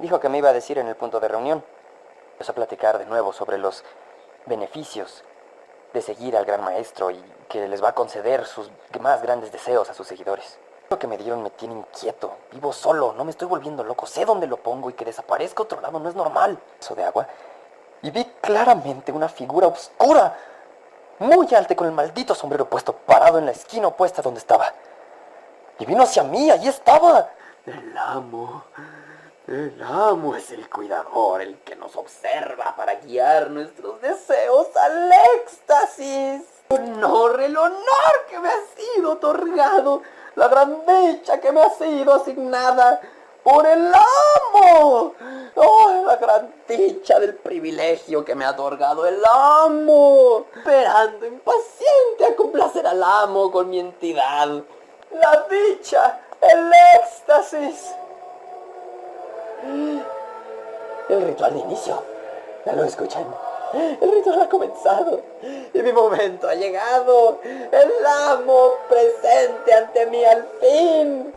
Dijo que me iba a decir en el punto de reunión. Vamos a platicar de nuevo sobre los beneficios de seguir al gran maestro y que les va a conceder sus más grandes deseos a sus seguidores. Lo que me dieron me tiene inquieto. Vivo solo, no me estoy volviendo loco. Sé dónde lo pongo y que desaparezca a otro lado no es normal. Eso de agua. Y vi claramente una figura oscura, muy alta, con el maldito sombrero puesto, parado en la esquina opuesta donde estaba. Y vino hacia mí, allí estaba. El amo es el cuidador, el que nos observa para guiar nuestros deseos al éxtasis. El honor que me ha sido otorgado, la gran dicha que me ha sido asignada por el amo. Oh, la gran dicha del privilegio que me ha otorgado el amo. Esperando impaciente a complacer al amo con mi entidad. La dicha, el éxtasis. El ritual de inicio. ¿Ya lo escuchan? El ritual ha comenzado y mi momento ha llegado. El amo presente ante mí al fin.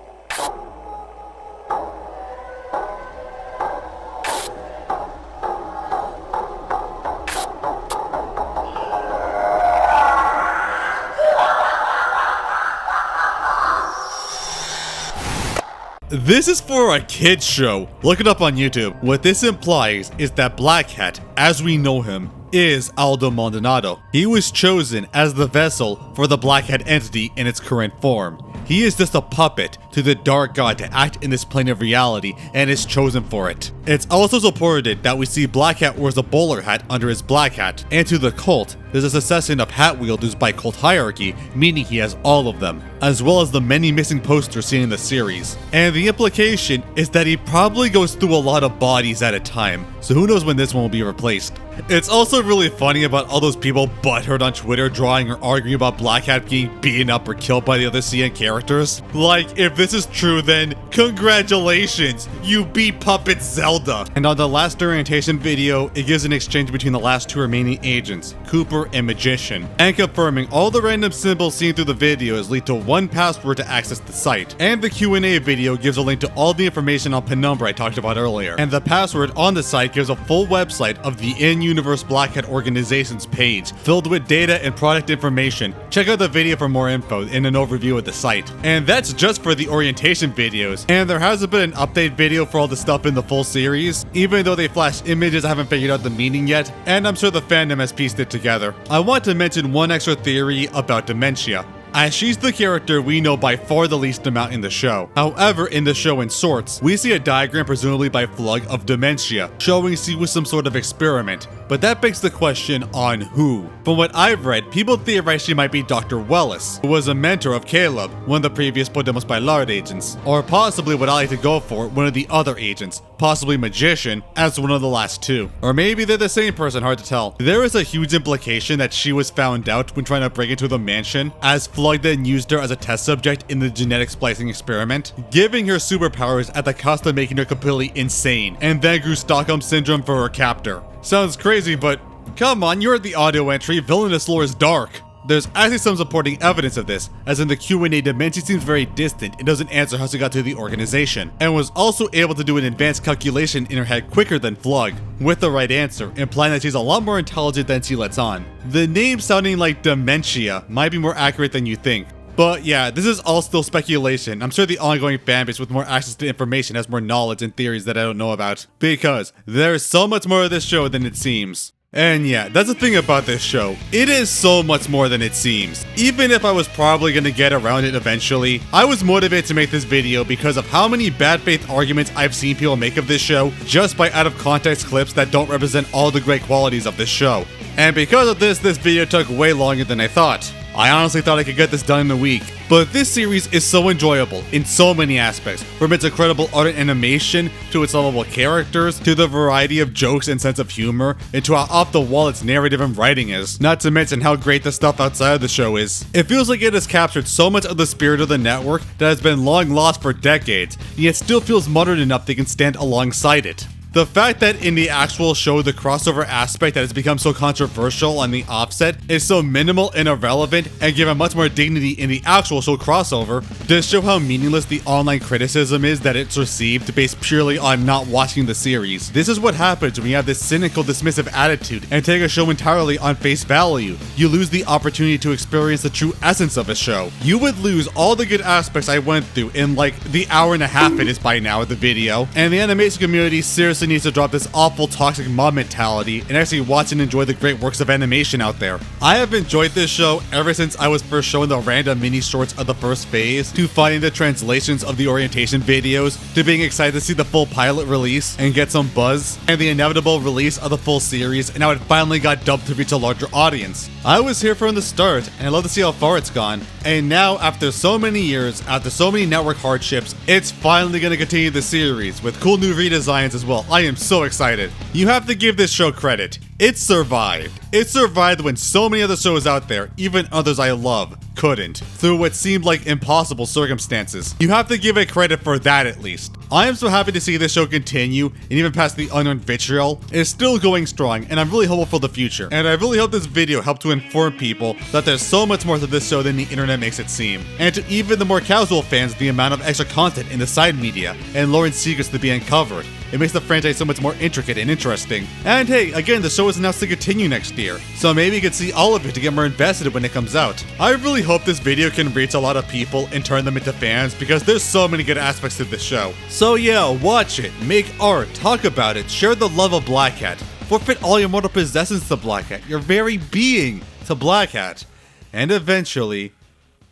This is for a kids show. Look it up on YouTube. What this implies is that Black Hat, as we know him, is Aldo Maldonado. He was chosen as the vessel for the Black Hat entity in its current form. He is just a puppet to the Dark God to act in this plane of reality and is chosen for it. It's also supported that we see Black Hat wears a bowler hat under his black hat, and to the cult, there's a succession of hat wielders by cult hierarchy, meaning he has all of them, as well as the many missing posters seen in the series. And the implication is that he probably goes through a lot of bodies at a time, so who knows when this one will be replaced. It's also really funny about all those people butthurt on Twitter drawing or arguing about Black Hat being beaten up or killed by the other CN characters. Like, if this is true, then congratulations, you beat Puppet Zelda. And on the last orientation video, it gives an exchange between the last 2 remaining agents, Cooper and Magician, and confirming all the random symbols seen through the videos lead to one password to access the site. And the Q&A video gives a link to all the information on Penumbra I talked about earlier. And the password on the site gives a full website of the in-universe Black Hat organization's page, filled with data and product information. Check out the video for more info and an overview of the site. And that's just for the orientation videos. And there hasn't been an update video for all the stuff in the full series, even though they flashed images I haven't figured out the meaning yet, and I'm sure the fandom has pieced it together. I want to mention one extra theory about Demencia, as she's the character we know by far the least amount in the show. However, in the show in sorts, we see a diagram presumably by Flug of Demencia, showing she was some sort of experiment, but that begs the question on who. From what I've read, people theorize she might be Dr. Wellis, who was a mentor of Caleb, one of the previous Podemos Bailar agents, or possibly what I like to go for, one of the other agents, possibly Magician, as one of the last 2. Or maybe they're the same person, hard to tell. There is a huge implication that she was found out when trying to break into the mansion, as Flug then used her as a test subject in the genetic splicing experiment, giving her superpowers at the cost of making her completely insane, and then grew Stockholm Syndrome for her captor. Sounds crazy, but come on, you heard the audio entry, Villainous lore is dark. There's actually some supporting evidence of this, as in the Q&A, Demencia seems very distant and doesn't answer how she got to the organization, and was also able to do an advanced calculation in her head quicker than Flug, with the right answer, implying that she's a lot more intelligent than she lets on. The name sounding like Demencia might be more accurate than you think. But yeah, this is all still speculation. I'm sure the ongoing fanbase with more access to information has more knowledge and theories that I don't know about, because there's so much more of this show than it seems. And yeah, that's the thing about this show. It is so much more than it seems. Even if I was probably gonna get around it eventually, I was motivated to make this video because of how many bad faith arguments I've seen people make of this show just by out of context clips that don't represent all the great qualities of this show. And because of this video took way longer than I thought. I honestly thought I could get this done in a week, but this series is so enjoyable in so many aspects, from its incredible art and animation, to its lovable characters, to the variety of jokes and sense of humor, and to how off the wall its narrative and writing is, not to mention how great the stuff outside of the show is. It feels like it has captured so much of the spirit of the network that has been long lost for decades, yet still feels modern enough they can stand alongside it. The fact that in the actual show the crossover aspect that has become so controversial on the offset is so minimal and irrelevant and given much more dignity in the actual show crossover does show how meaningless the online criticism is that it's received based purely on not watching the series. This is what happens when you have this cynical, dismissive attitude and take a show entirely on face value. You lose the opportunity to experience the true essence of a show. You would lose all the good aspects I went through in like the hour and a half it is by now of the video, and the animation community seriously needs to drop this awful toxic mob mentality and actually watch and enjoy the great works of animation out there. I have enjoyed this show ever since I was first shown the random mini shorts of the first phase, to finding the translations of the orientation videos, to being excited to see the full pilot release and get some buzz, and the inevitable release of the full series and how it finally got dubbed to reach a larger audience. I was here from the start and I love to see how far it's gone, and now after so many years, after so many network hardships, it's finally gonna continue the series with cool new redesigns as well. I am so excited. You have to give this show credit. It survived. It survived when so many other shows out there, even others I love, couldn't, through what seemed like impossible circumstances. You have to give it credit for that at least. I am so happy to see this show continue, and even past the unearned vitriol, it's still going strong, and I'm really hopeful for the future. And I really hope this video helped to inform people that there's so much more to this show than the internet makes it seem. And to even the more casual fans, the amount of extra content in the side media, and lore and secrets to be uncovered. It makes the franchise so much more intricate and interesting. And hey, again, the show is announced to continue next year, so maybe you can see all of it to get more invested when it comes out. I really hope this video can reach a lot of people and turn them into fans, because there's so many good aspects to this show. So yeah, watch it, make art, talk about it, share the love of Black Hat, forfeit all your mortal possessions to Black Hat, your very being to Black Hat, and eventually,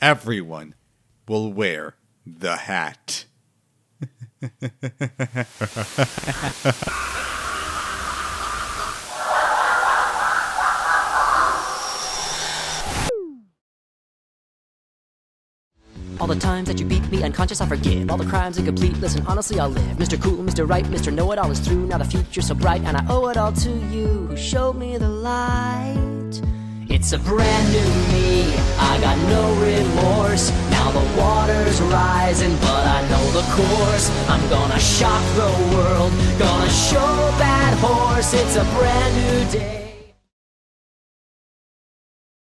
everyone will wear the hat. All the times that you beat me unconscious, I forgive. All the crimes incomplete, listen, honestly, I'll live. Mr. Cool, Mr. Right, Mr. Know-It-All is through. Now the future's so bright, and I owe it all to you, who showed me the light. It's a brand new me, I got no remorse. Now the water's rising, but I know the course. I'm gonna shock the world, gonna show that horse. It's a brand new day.